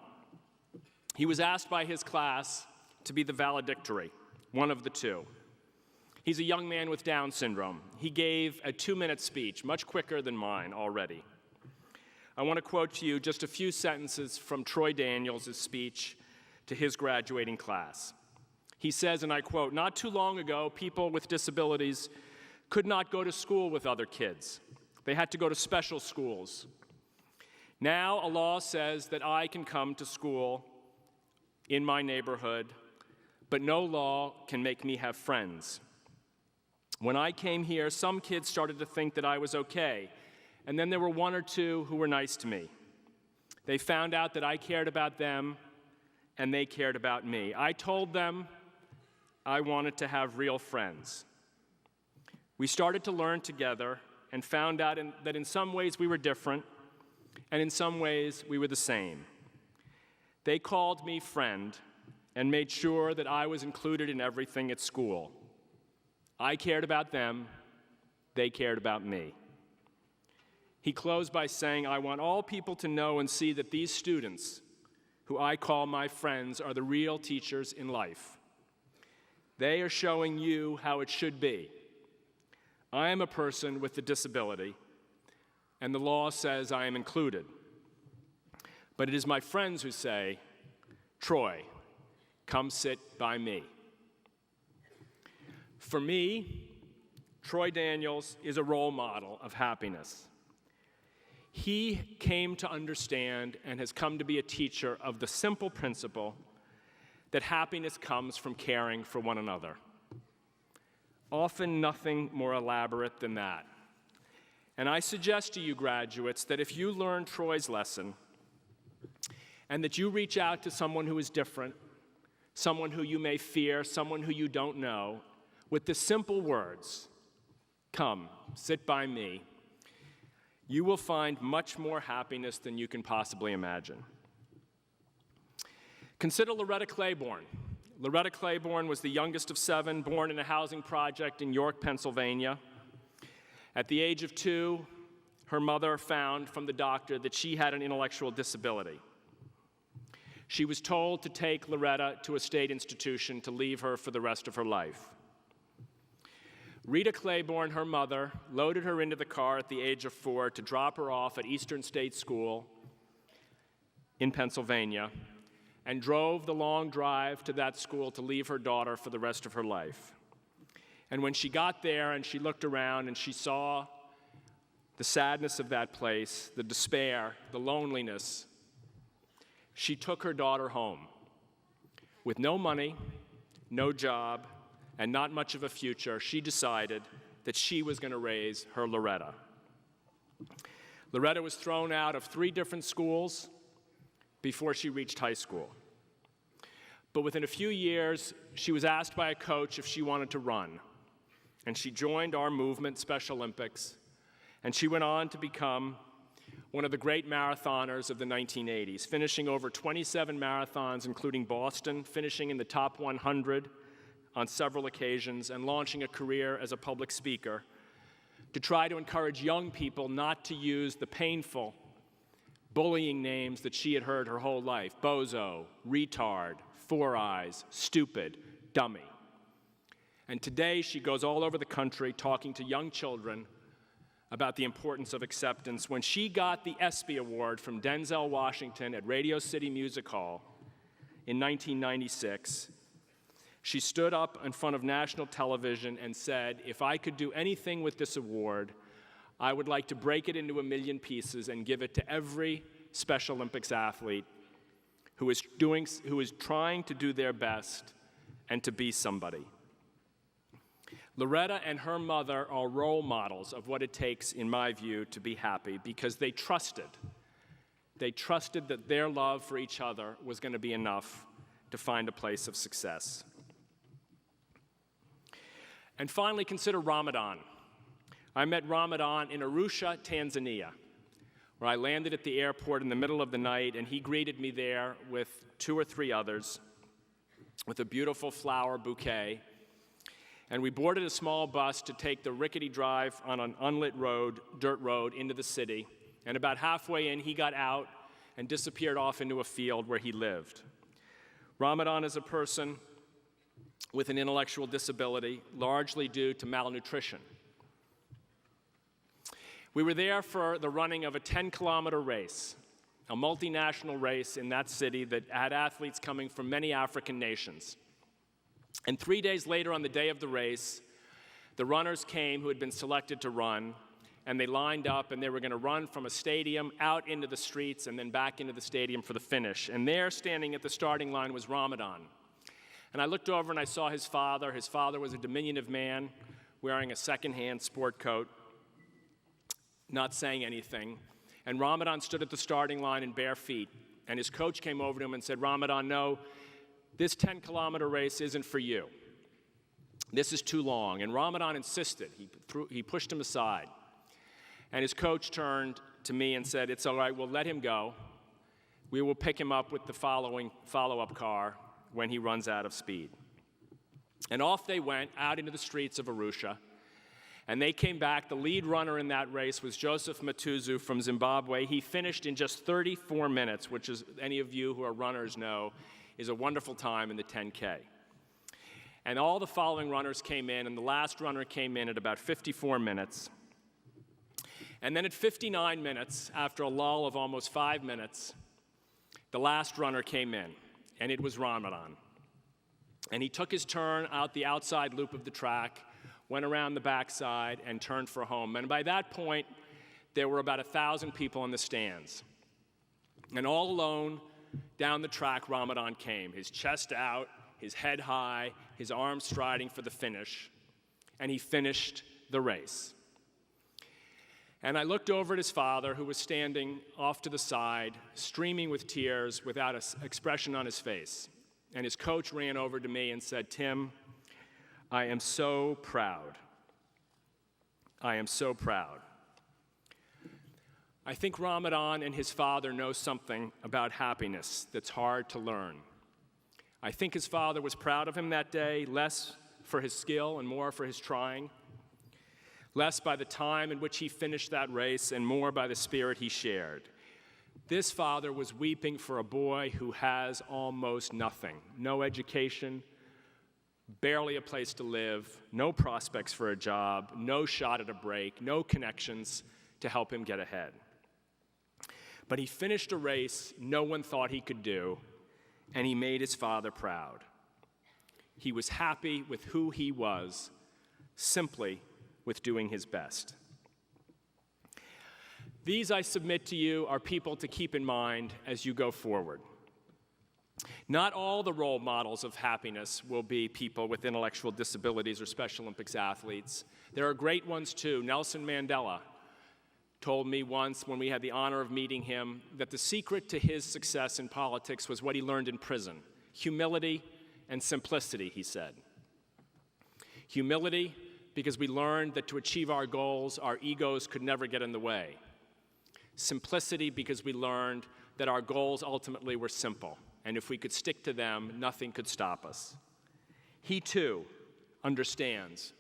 He was asked by his class to be the valedictory, one of the two. He's a young man with Down syndrome. He gave a 2-minute speech, much quicker than mine already. I want to quote to you just a few sentences from Troy Daniels' speech to his graduating class. He says, and I quote, "Not too long ago, people with disabilities could not go to school with other kids. They had to go to special schools. Now a law says that I can come to school in my neighborhood, but no law can make me have friends. When I came here, some kids started to think that I was okay, and then there were one or two who were nice to me. They found out that I cared about them, and they cared about me. I told them I wanted to have real friends. We started to learn together and found out that in some ways we were different, and in some ways we were the same. They called me friend and made sure that I was included in everything at school. I cared about them, they cared about me. He closed by saying, I want all people to know and see that these students, who I call my friends, are the real teachers in life. They are showing you how it should be. I am a person with a disability, and the law says I am included. But it is my friends who say, Troy, come sit by me. For me, Troy Daniels is a role model of happiness. He came to understand and has come to be a teacher of the simple principle that happiness comes from caring for one another. Often nothing more elaborate than that. And I suggest to you graduates that if you learn Troy's lesson and that you reach out to someone who is different, someone who you may fear, someone who you don't know, with the simple words, come, sit by me, you will find much more happiness than you can possibly imagine. Consider Loretta Claiborne. Loretta Claiborne was the youngest of 7, born in a housing project in York, Pennsylvania. At the age of 2, her mother found from the doctor that she had an intellectual disability. She was told to take Loretta to a state institution to leave her for the rest of her life. Rita Claiborne, her mother, loaded her into the car at the age of 4 to drop her off at Eastern State School in Pennsylvania, and drove the long drive to that school to leave her daughter for the rest of her life. And when she got there and she looked around and she saw the sadness of that place, the despair, the loneliness, she took her daughter home. With no money, no job, and not much of a future, she decided that she was going to raise her Loretta. Loretta was thrown out of 3 different schools before she reached high school. But within a few years, she was asked by a coach if she wanted to run. And she joined our movement, Special Olympics, and she went on to become one of the great marathoners of the 1980s, finishing over 27 marathons, including Boston, finishing in the top 100 on several occasions, and launching a career as a public speaker to try to encourage young people not to use the painful bullying names that she had heard her whole life: bozo, retard, 4 eyes, stupid, dummy. And today she goes all over the country talking to young children about the importance of acceptance. When she got the ESPY Award from Denzel Washington at Radio City Music Hall in 1996, she stood up in front of national television and said, if I could do anything with this award, I would like to break it into 1 million pieces and give it to every Special Olympics athlete who is trying to do their best and to be somebody. Loretta and her mother are role models of what it takes, in my view, to be happy, because they trusted that their love for each other was going to be enough to find a place of success. And finally, consider Ramadan. I met Ramadan in Arusha, Tanzania, where I landed at the airport in the middle of the night, and he greeted me there with 2 or 3 others with a beautiful flower bouquet. And we boarded a small bus to take the rickety drive on an unlit road, dirt road, into the city. And about halfway in, he got out and disappeared off into a field where he lived. Ramadan is a person with an intellectual disability, largely due to malnutrition. We were there for the running of a 10-kilometer race, a multinational race in that city that had athletes coming from many African nations. And 3 days later, on the day of the race, the runners came who had been selected to run, and they lined up, and they were going to run from a stadium out into the streets and then back into the stadium for the finish. And there, standing at the starting line, was Ramadan. And I looked over and I saw his father. His father was a diminutive man wearing a secondhand sport coat, not saying anything. And Ramadan stood at the starting line in bare feet. And his coach came over to him and said, Ramadan, no, this 10-kilometer race isn't for you. This is too long. And Ramadan insisted. He pushed him aside. And his coach turned to me and said, it's all right, we'll let him go. We will pick him up with the follow-up car when he runs out of speed. And off they went out into the streets of Arusha. And they came back. The lead runner in that race was Joseph Matuzu from Zimbabwe. He finished in just 34 minutes, which, as any of you who are runners know, is a wonderful time in the 10K. And all the following runners came in, and the last runner came in at about 54 minutes. And then at 59 minutes, after a lull of almost 5 minutes, the last runner came in, and it was Ramadan. And he took his turn out the outside loop of the track, went around the backside, and turned for home. And by that point, there were about 1,000 people in the stands. And all alone, down the track, Ramadan came, his chest out, his head high, his arms striding for the finish, and he finished the race. And I looked over at his father, who was standing off to the side, streaming with tears, without an expression on his face. And his coach ran over to me and said, Tim, I am so proud. I am so proud. I think Ramadan and his father know something about happiness that's hard to learn. I think his father was proud of him that day, less for his skill and more for his trying, less by the time in which he finished that race and more by the spirit he shared. This father was weeping for a boy who has almost nothing, no education, barely a place to live, no prospects for a job, no shot at a break, no connections to help him get ahead. But he finished a race no one thought he could do, and he made his father proud. He was happy with who he was, simply with doing his best. These, I submit to you, are people to keep in mind as you go forward. Not all the role models of happiness will be people with intellectual disabilities or Special Olympics athletes. There are great ones too. Nelson Mandela told me once, when we had the honor of meeting him, that the secret to his success in politics was what he learned in prison: humility and simplicity, he said. Humility, because we learned that to achieve our goals, our egos could never get in the way. Simplicity, because we learned that our goals ultimately were simple, and if we could stick to them, nothing could stop us. He, too, understands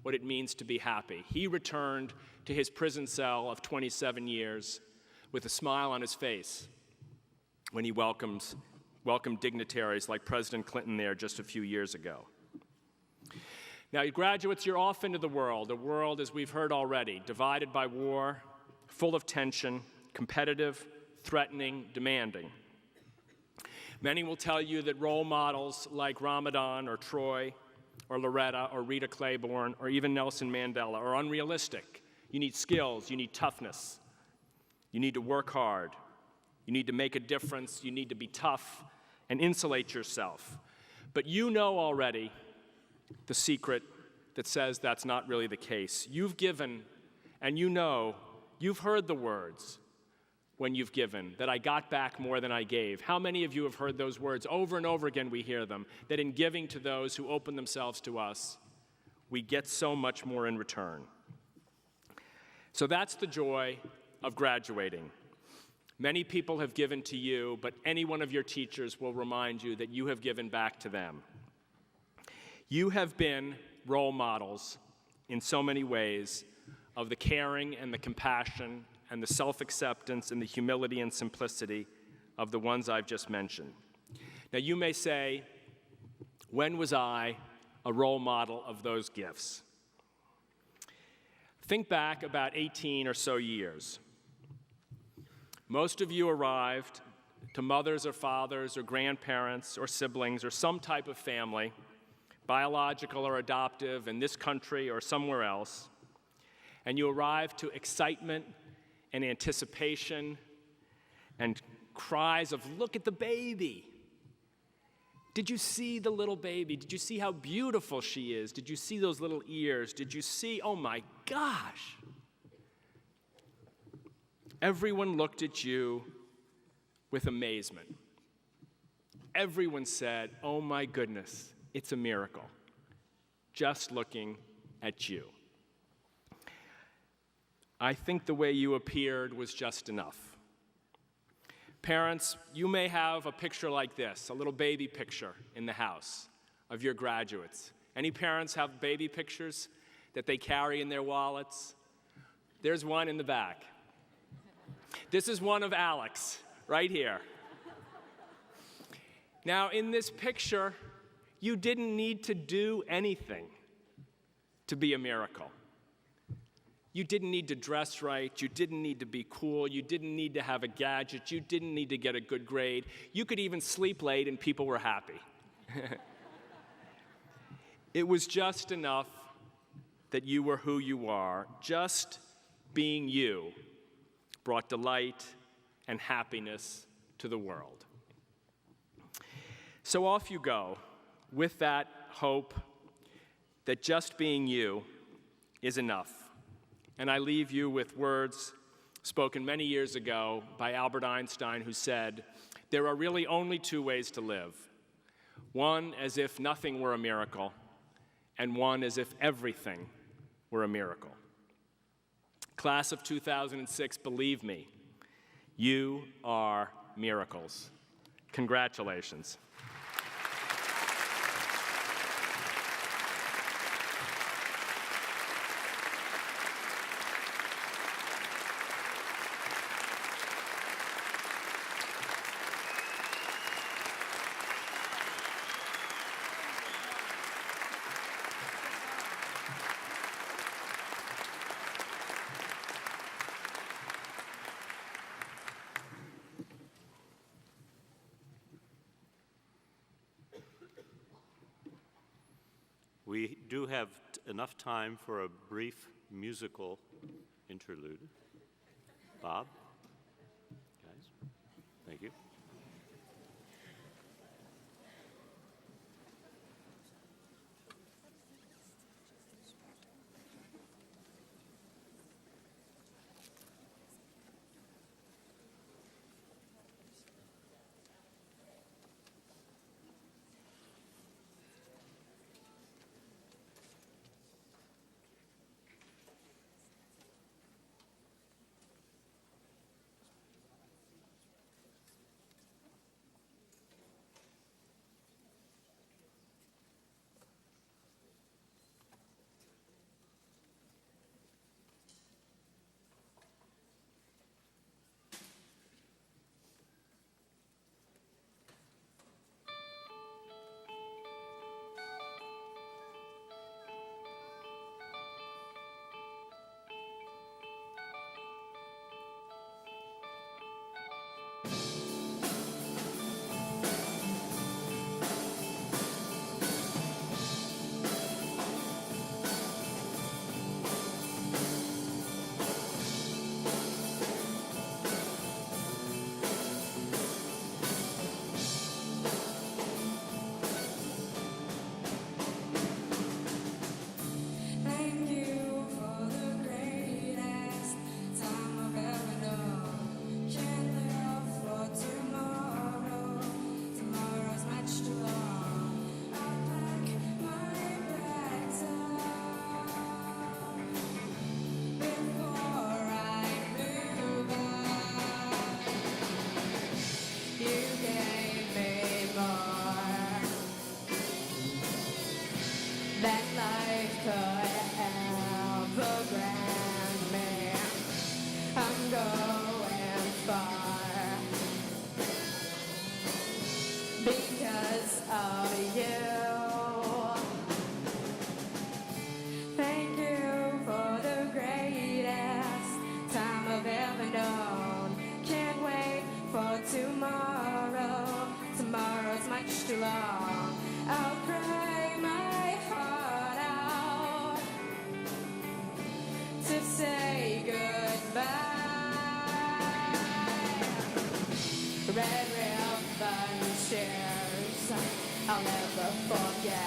what it means to be happy. He returned to his prison cell of 27 years with a smile on his face when he welcomed dignitaries like President Clinton there just a few years ago. Now, you graduates, you're off into the world, a world, as we've heard already, divided by war, full of tension, competitive, threatening, demanding. Many will tell you that role models like Ramadan or Troy or Loretta or Rita Claiborne or even Nelson Mandela are unrealistic. You need skills, you need toughness, you need to work hard, you need to make a difference, you need to be tough and insulate yourself. But you know already the secret that says that's not really the case. You've given, and you know, you've heard the words when you've given, that I got back more than I gave. How many of you have heard those words? Over and over again we hear them, that in giving to those who open themselves to us, we get so much more in return. So that's the joy of graduating. Many people have given to you, but any one of your teachers will remind you that you have given back to them. You have been role models in so many ways of the caring and the compassion and the self-acceptance and the humility and simplicity of the ones I've just mentioned. Now you may say, when was I a role model of those gifts? Think back about 18 or so years. Most of you arrived to mothers or fathers or grandparents or siblings or some type of family, biological or adoptive, in this country or somewhere else, and you arrived to excitement and anticipation and cries of, "Look at the baby," Did you see the little baby? Did you see how beautiful she is? Did you see those little ears? Did you see, oh my gosh. Everyone looked at you with amazement. Everyone said, oh my goodness, it's a miracle, just looking at you. I think the way you appeared was just enough. Parents, you may have a picture like this, a little baby picture in the house of your graduates. Any parents have baby pictures that they carry in their wallets? There's one in the back. This is one of Alex, right here. Now, in this picture, you didn't need to do anything to be a miracle. You didn't need to dress right. You didn't need to be cool. You didn't need to have a gadget. You didn't need to get a good grade. You could even sleep late and people were happy. It was just enough that you were who you are. Just being you brought delight and happiness to the world. So off you go with that hope that just being you is enough. And I leave you with words spoken many years ago by Albert Einstein, who said, there are really only two ways to live. One as if nothing were a miracle, and one as if everything were a miracle. Class of 2006, believe me, you are miracles. Congratulations. We do have enough time for a brief musical interlude. Bob? Guys? Thank you.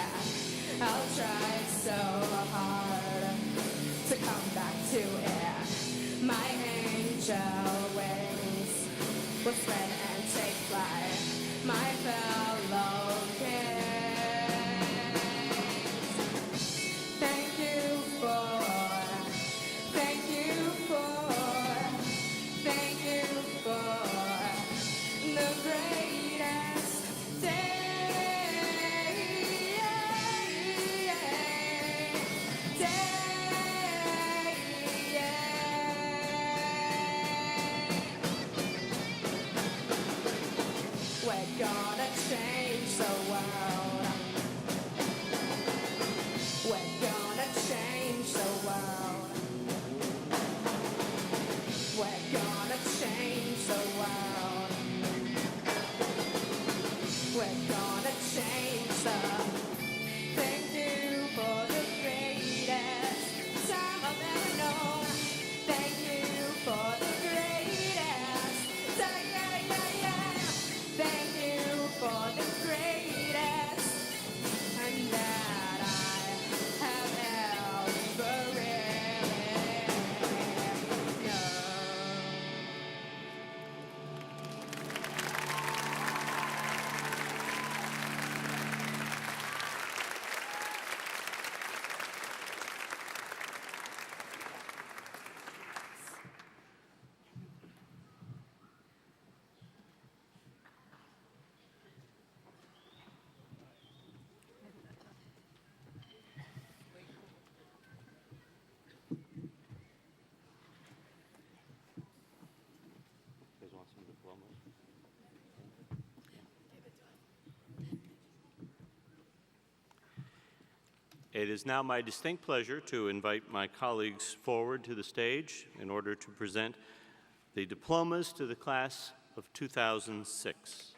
yeah. I'll try so hard to come back to it. My angel wings will spread and take flight. My fellow kings, thank you for the greatest we're gonna change the world. We're gonna change the world. We're gonna change the world. We're gonna change the. Thank you for the greatest time I've ever known. Thank you for the greatest. Thank you for the greatest. And that I have ever really known. You guys want some diplomas? It is now my distinct pleasure to invite my colleagues forward to the stage in order to present the diplomas to the class of 2006.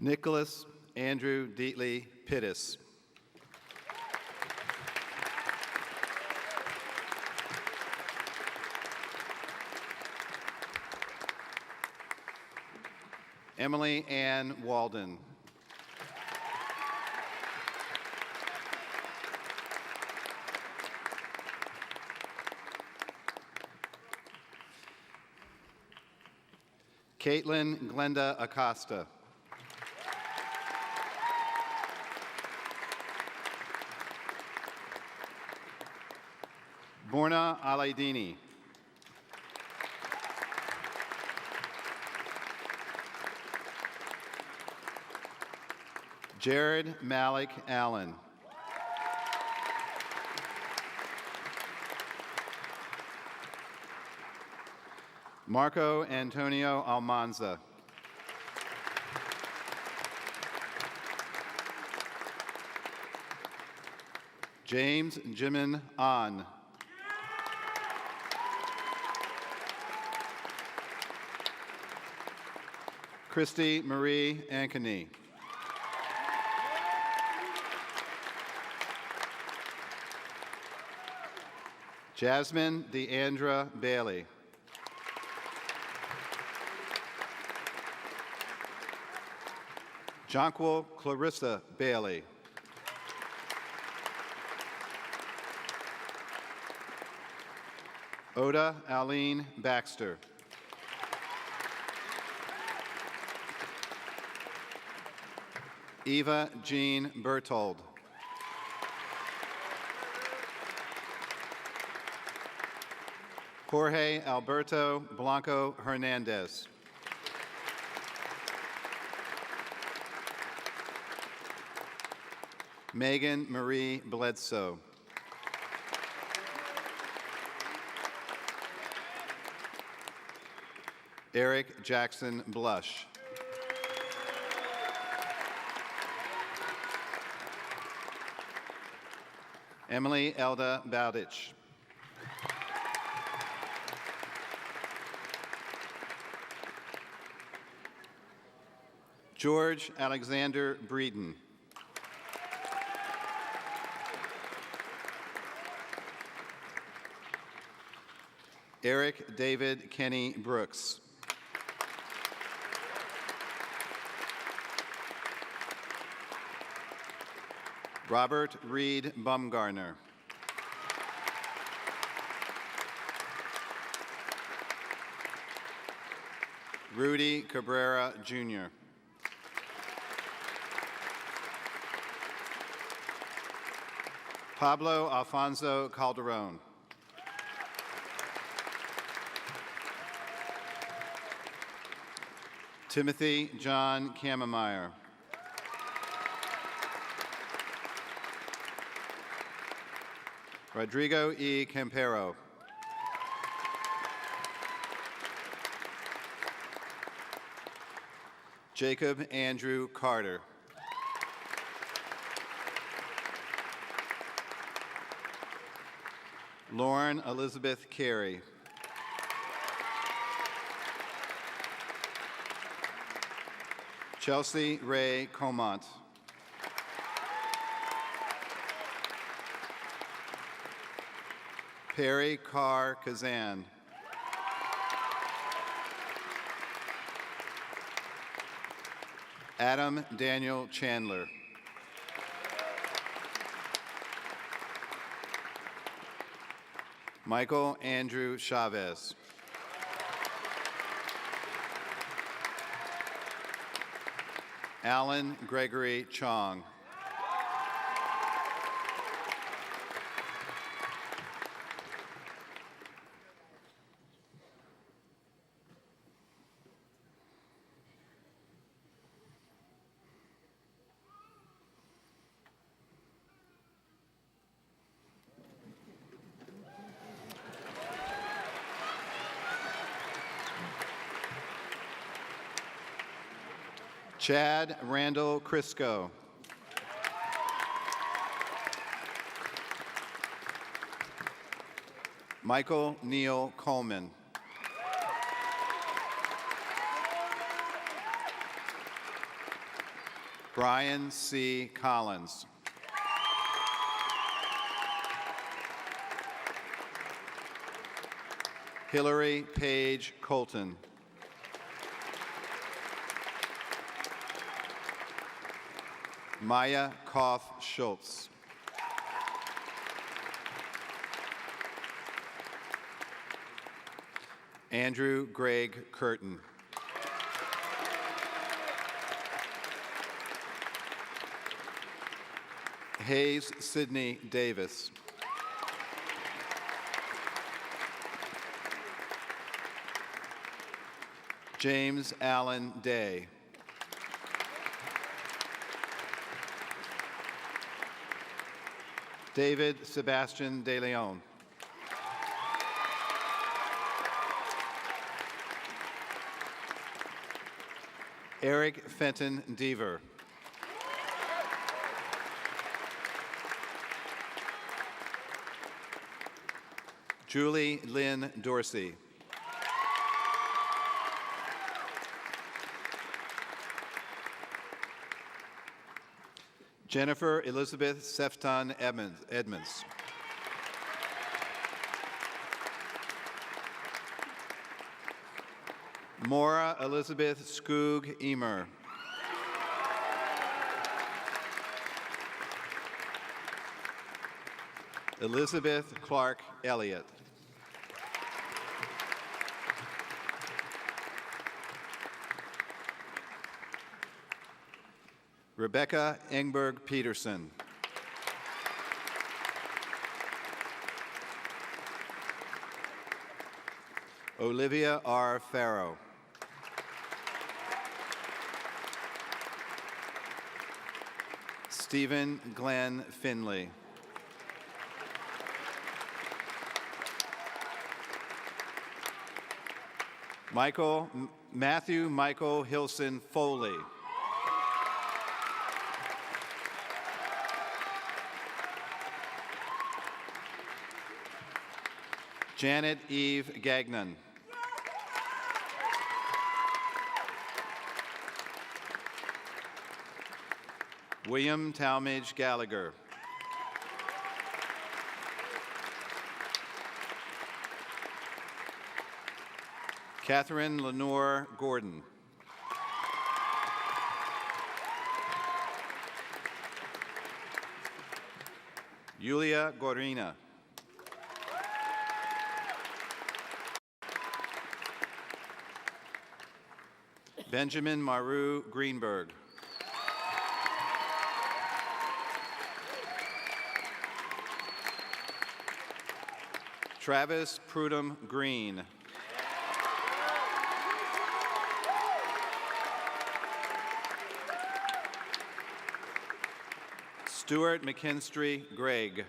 Nicholas Andrew Deatley Pittis. Emily Ann Walden. Caitlin Glenda Acosta. Borna Alaidini. Jared Malik Allen. Marco Antonio Almanza. James Jimin An. Christy Marie Ankeny. Jasmine Deandra Bailey. Jonquil Clarissa Bailey. Oda Aline Baxter. Eva Jean Berthold. Jorge Alberto Blanco Hernandez. Megan Marie Bledsoe. Eric Jackson Blush. Emily Elda Bowditch. George Alexander Breeden. Eric David Kenny Brooks. Robert Reed Bumgarner. Rudy Cabrera, Jr. Pablo Alfonso Calderon. Timothy John Kammermeyer. Rodrigo E. Campero. Jacob Andrew Carter. Lauren Elizabeth Carey. Chelsea Ray Comont. Perry Carr Kazan. Adam Daniel Chandler. Michael Andrew Chavez. Alan Gregory Chong. Chad Randall Crisco. Michael Neil Coleman. Brian C. Collins. Hillary Page Colton. Maya Koff Schultz. Andrew Greg Curtin. Hayes Sidney Davis. James Allen Day. David Sebastian De Leon. Eric Fenton Deaver. Julie Lynn Dorsey. Jennifer Elizabeth Sefton Edmonds. Maura Elizabeth Skoog Emer. Elizabeth Clark Elliott. Rebecca Engberg Peterson. Olivia R. Farrow. Stephen Glenn Finley. Matthew Michael Hilson Foley. Janet Eve Gagnon. William Talmadge Gallagher. Catherine Lenore Gordon. Yulia Gorina. Benjamin Maru Greenberg. Travis Prudhomme Green. Stuart McKinstry Gregg.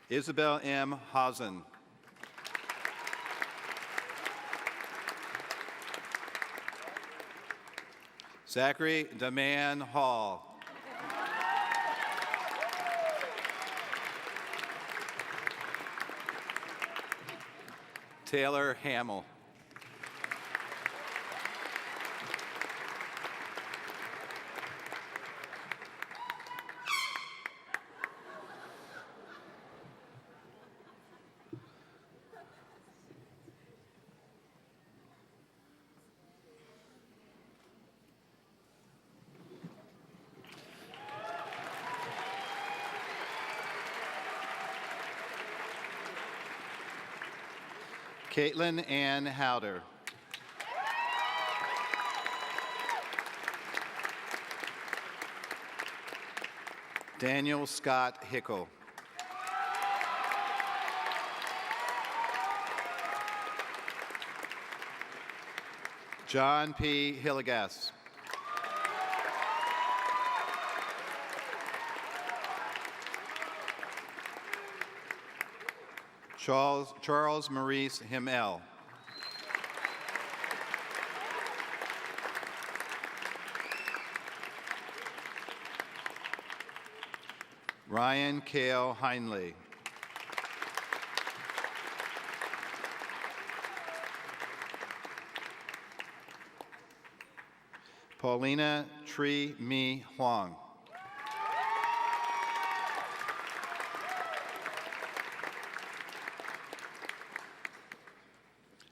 Isabel M. Hausen. Zachary Daman Hall. Taylor Hamill. Caitlin Ann Howder. Daniel Scott Hickle. John P. Hillegas. Charles Maurice Himmel. Ryan Kale Heinley. Paulina Tri Mi Huang.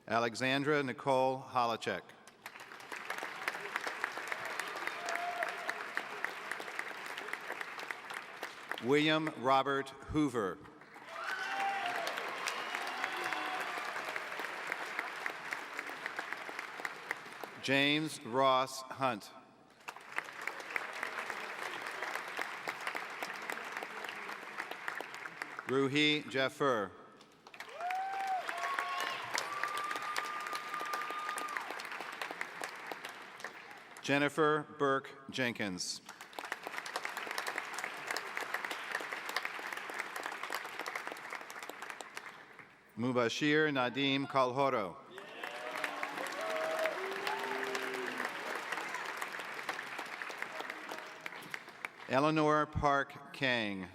Alexandra Nicole Holacek. William Robert Hoover. James Ross Hunt. Ruhi Jaffer. Jennifer Burke Jenkins. Mubashir Nadim Kalhoro. Eleanor Park Kang.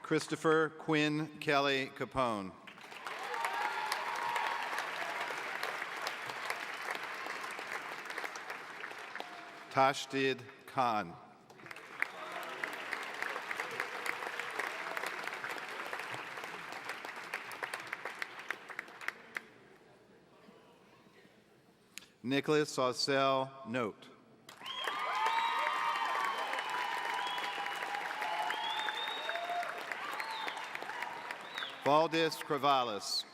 Christopher Quinn Kelly Capone. Tashdid Khan. Nicholas Saucel Note. Valdis Cravalis.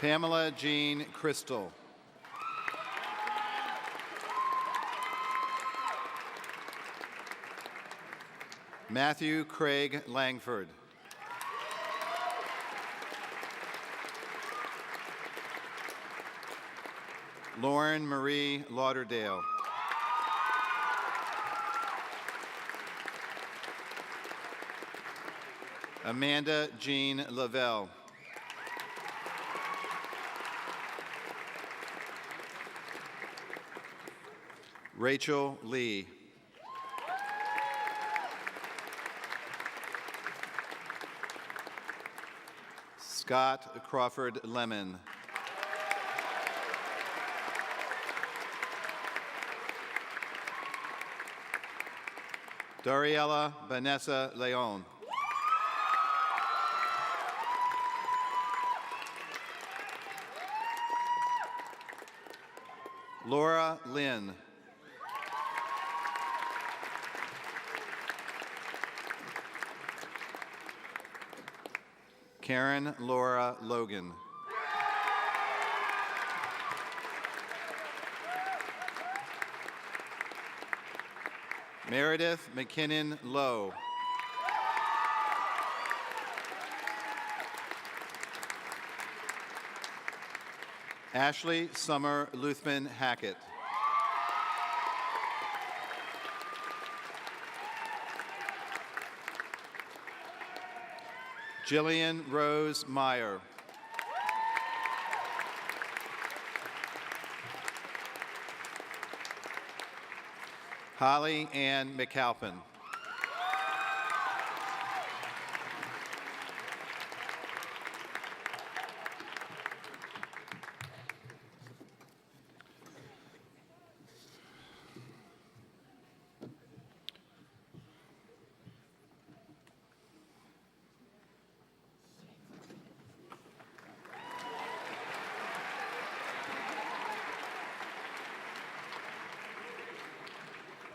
Pamela Jean Crystal. Matthew Craig Langford. Lauren Marie Lauderdale. Amanda Jean Lavelle. Rachel Lee. Scott Crawford Lemon. Dariella Vanessa Leon. Laura Lynn. Karen Laura Logan. Meredith McKinnon Lowe. Ashley Summer Luthman Hackett. Jillian Rose Meyer. Holly Ann McAlpin.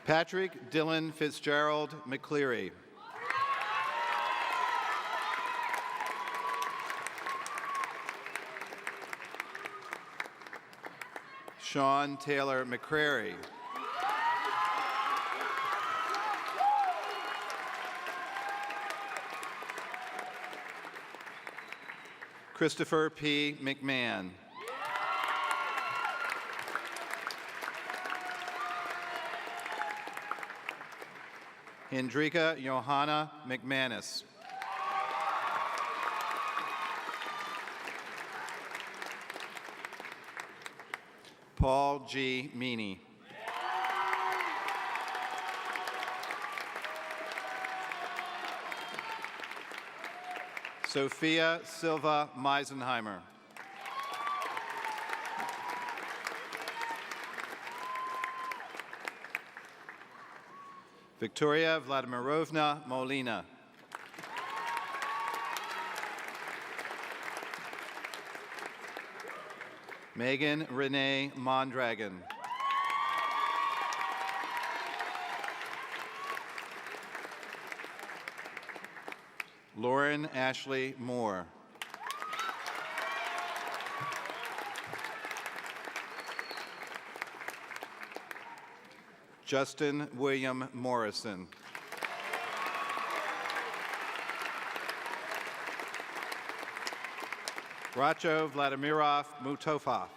Patrick Dylan Fitzgerald McCleary. Sean Taylor McCrary. Christopher P. McMahon. Hendrika Johanna McManus. Paul G. Meany. Sophia Silva Meisenheimer. Victoria Vladimirovna Molina. Megan Renee Mondragon. Lauren Ashley Moore. Justin William Morrison. Racho Vladimirov Mutofov.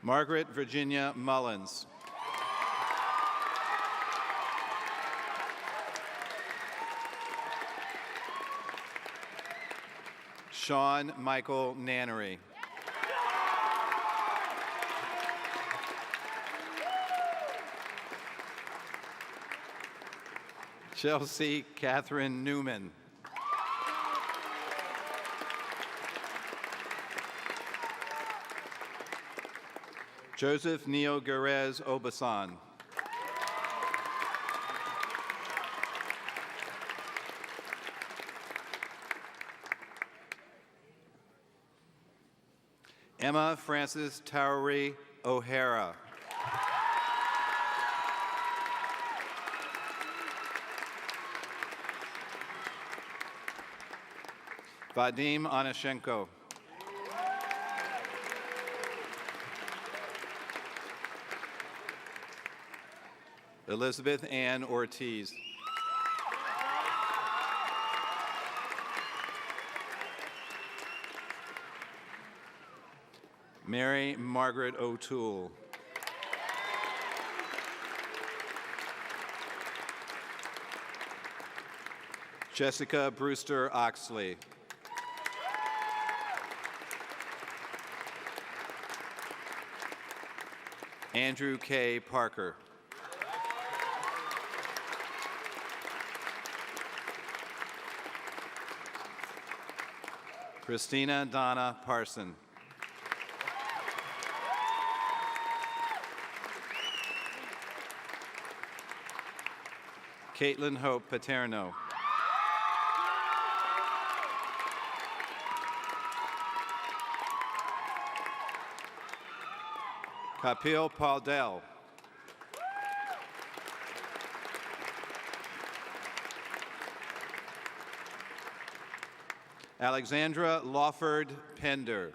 Margaret Virginia Mullins. Sean Michael Nannery. Chelsea Catherine Newman. Joseph Neil Perez Obasan. Emma Frances Towery O'Hara. Vadim Onashenko. Elizabeth Ann Ortiz. Mary Margaret O'Toole. Jessica Brewster Oxley. Andrew K. Parker. Christina Donna Parson. Caitlin Hope Paterno. Kapil Paudel. Alexandra Lawford Pender.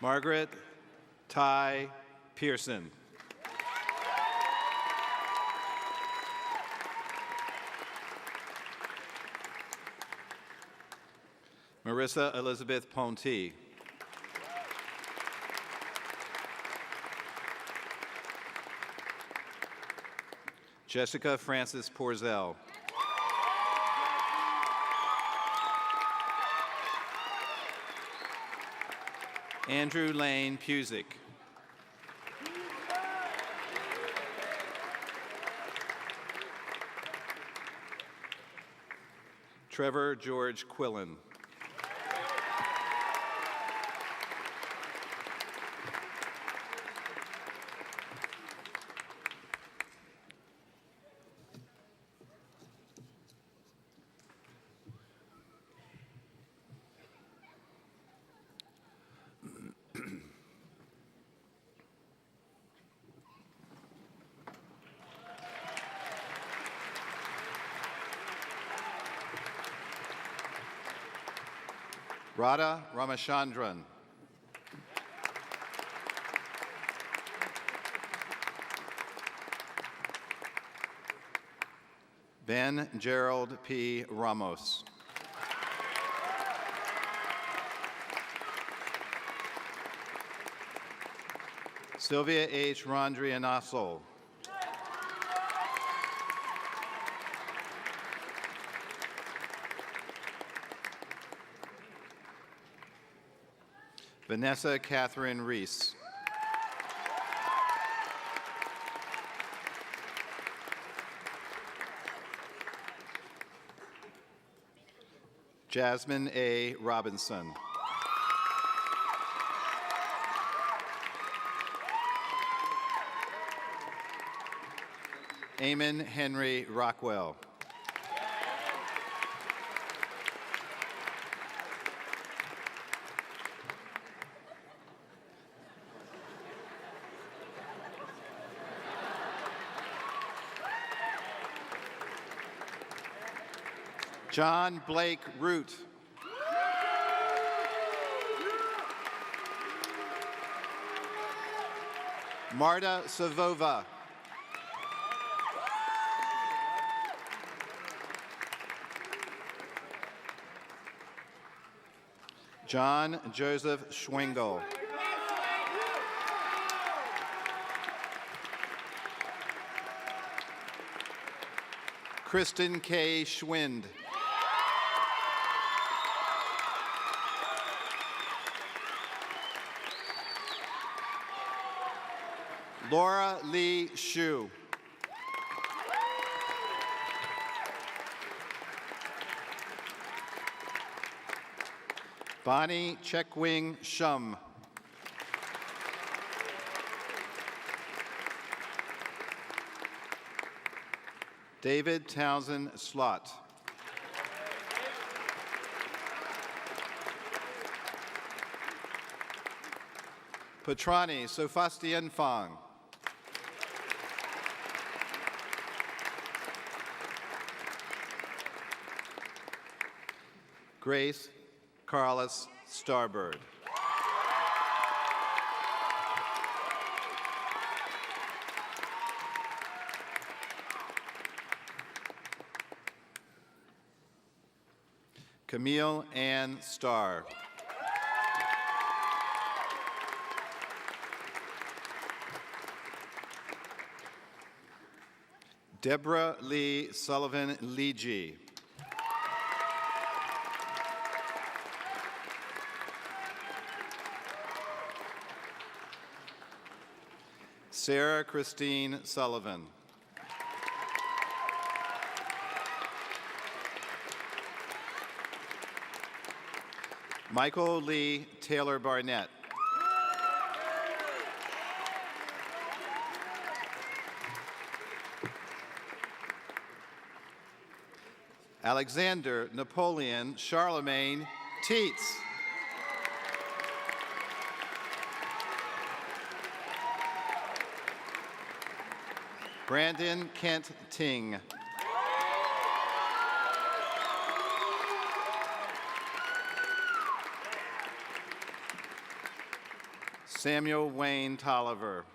Margaret Ty Pearson. Marissa Elizabeth Ponte. Jessica Frances Porzel. Andrew Lane Pusick. Trevor George Quillen. Radha Ramachandran. Ben Gerald P. Ramos. Sylvia H. Rondrianassol. Vanessa Catherine Reese. Jasmine A. Robinson. Eamon Henry Rockwell. John Blake Root. Marta Savova. John Joseph Schwingel. Kristen K. Schwind. Laura Lee Shu. Bonnie Checkwing Shum. David Townsend Slott. Patrani Sofastian Fong. Grace Carlos Starbird. Camille Ann Starr. Deborah Lee Sullivan Leegee. Sarah Christine Sullivan. Michael Lee Taylor Barnett. Alexander Napoleon Charlemagne Teets. Brandon Kent Ting. Samuel Wayne Tolliver.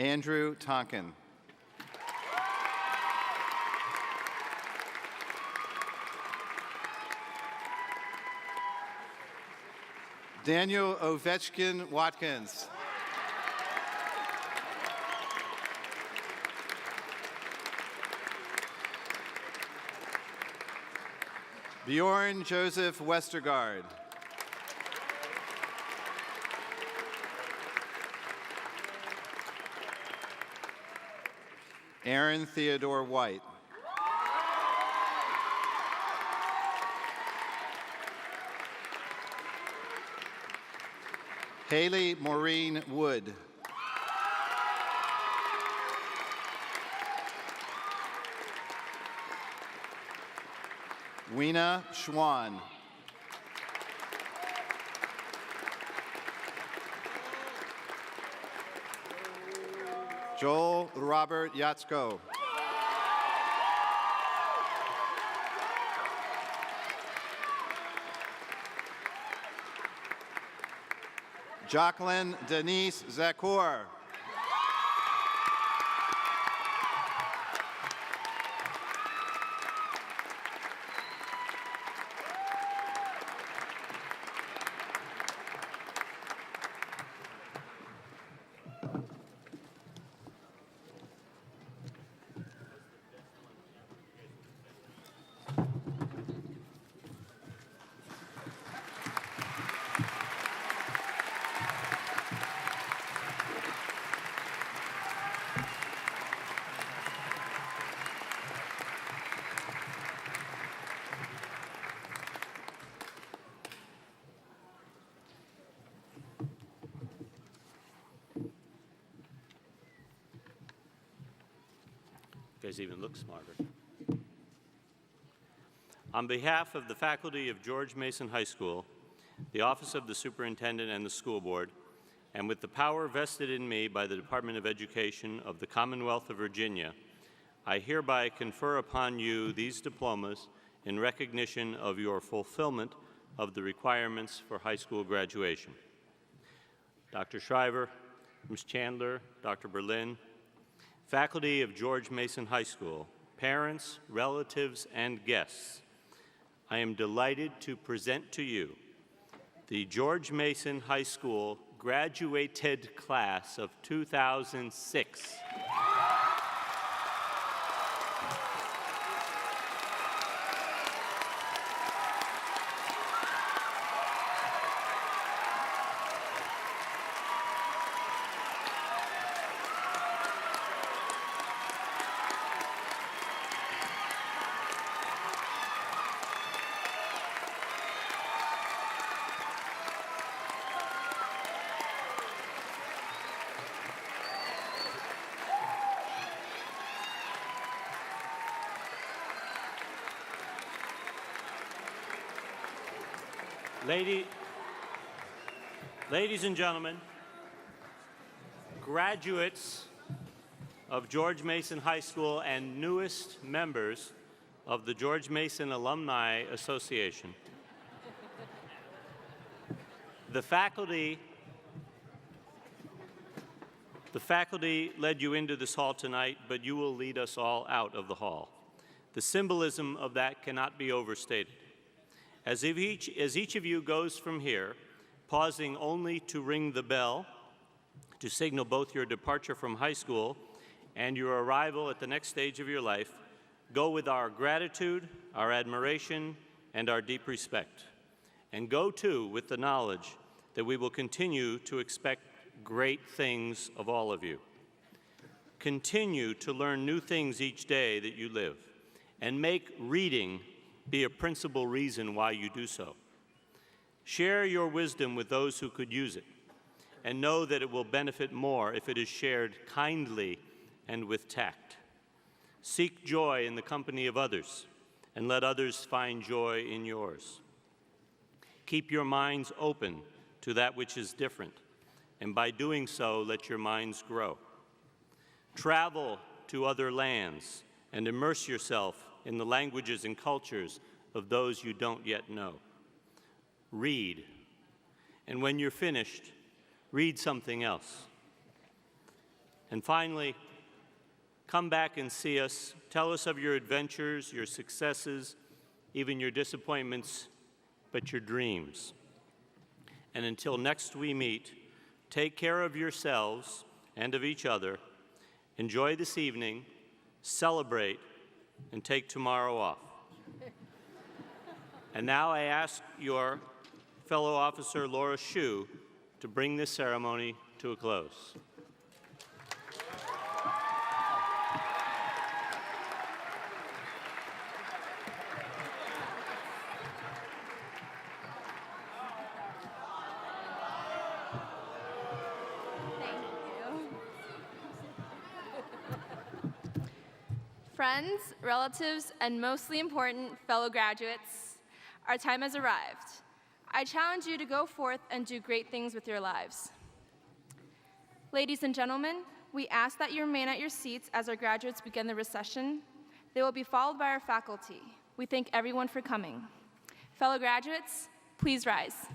Andrew Tonkin. Daniel Ovechkin Watkins. Bjorn Joseph Westergaard. Aaron Theodore White. Haley Maureen Wood. Weena Schwan. Joel Robert Yatsko. Jacqueline Denise Zakour. You guys even look smarter. On behalf of the faculty of George Mason High School, the Office of the Superintendent and the School Board, and with the power vested in me by the Department of Education of the Commonwealth of Virginia, I hereby confer upon you these diplomas in recognition of your fulfillment of the requirements for high school graduation. Dr. Shriver, Ms. Chandler, Dr. Berlin, faculty of George Mason High School, parents, relatives, and guests, I am delighted to present to you the George Mason High School graduated class of 2006. Ladies and gentlemen, graduates of George Mason High School and newest members of the George Mason Alumni Association. The faculty led you into this hall tonight, but you will lead us all out of the hall. The symbolism of that cannot be overstated. As each of you goes from here, pausing only to ring the bell to signal both your departure from high school and your arrival at the next stage of your life, go with our gratitude, our admiration, and our deep respect. And go, too, with the knowledge that we will continue to expect great things of all of you. Continue to learn new things each day that you live, and make reading be a principal reason why you do so. Share your wisdom with those who could use it, and know that it will benefit more if it is shared kindly and with tact. Seek joy in the company of others, and let others find joy in yours. Keep your minds open to that which is different, and by doing so, let your minds grow. Travel to other lands and immerse yourself in the languages and cultures of those you don't yet know. Read, and when you're finished, read something else. And finally, come back and see us. Tell us of your adventures, your successes, even your disappointments, but your dreams. And until next we meet, take care of yourselves and of each other. Enjoy this evening, celebrate, and take tomorrow off. And now I ask your fellow officer, Laura Shue, to bring this ceremony to a close. Friends, relatives, and mostly important, fellow graduates, our time has arrived. I challenge you to go forth and do great things with your lives. Ladies and gentlemen, we ask that you remain at your seats as our graduates begin the recession. They will be followed by our faculty. We thank everyone for coming. Fellow graduates, please rise.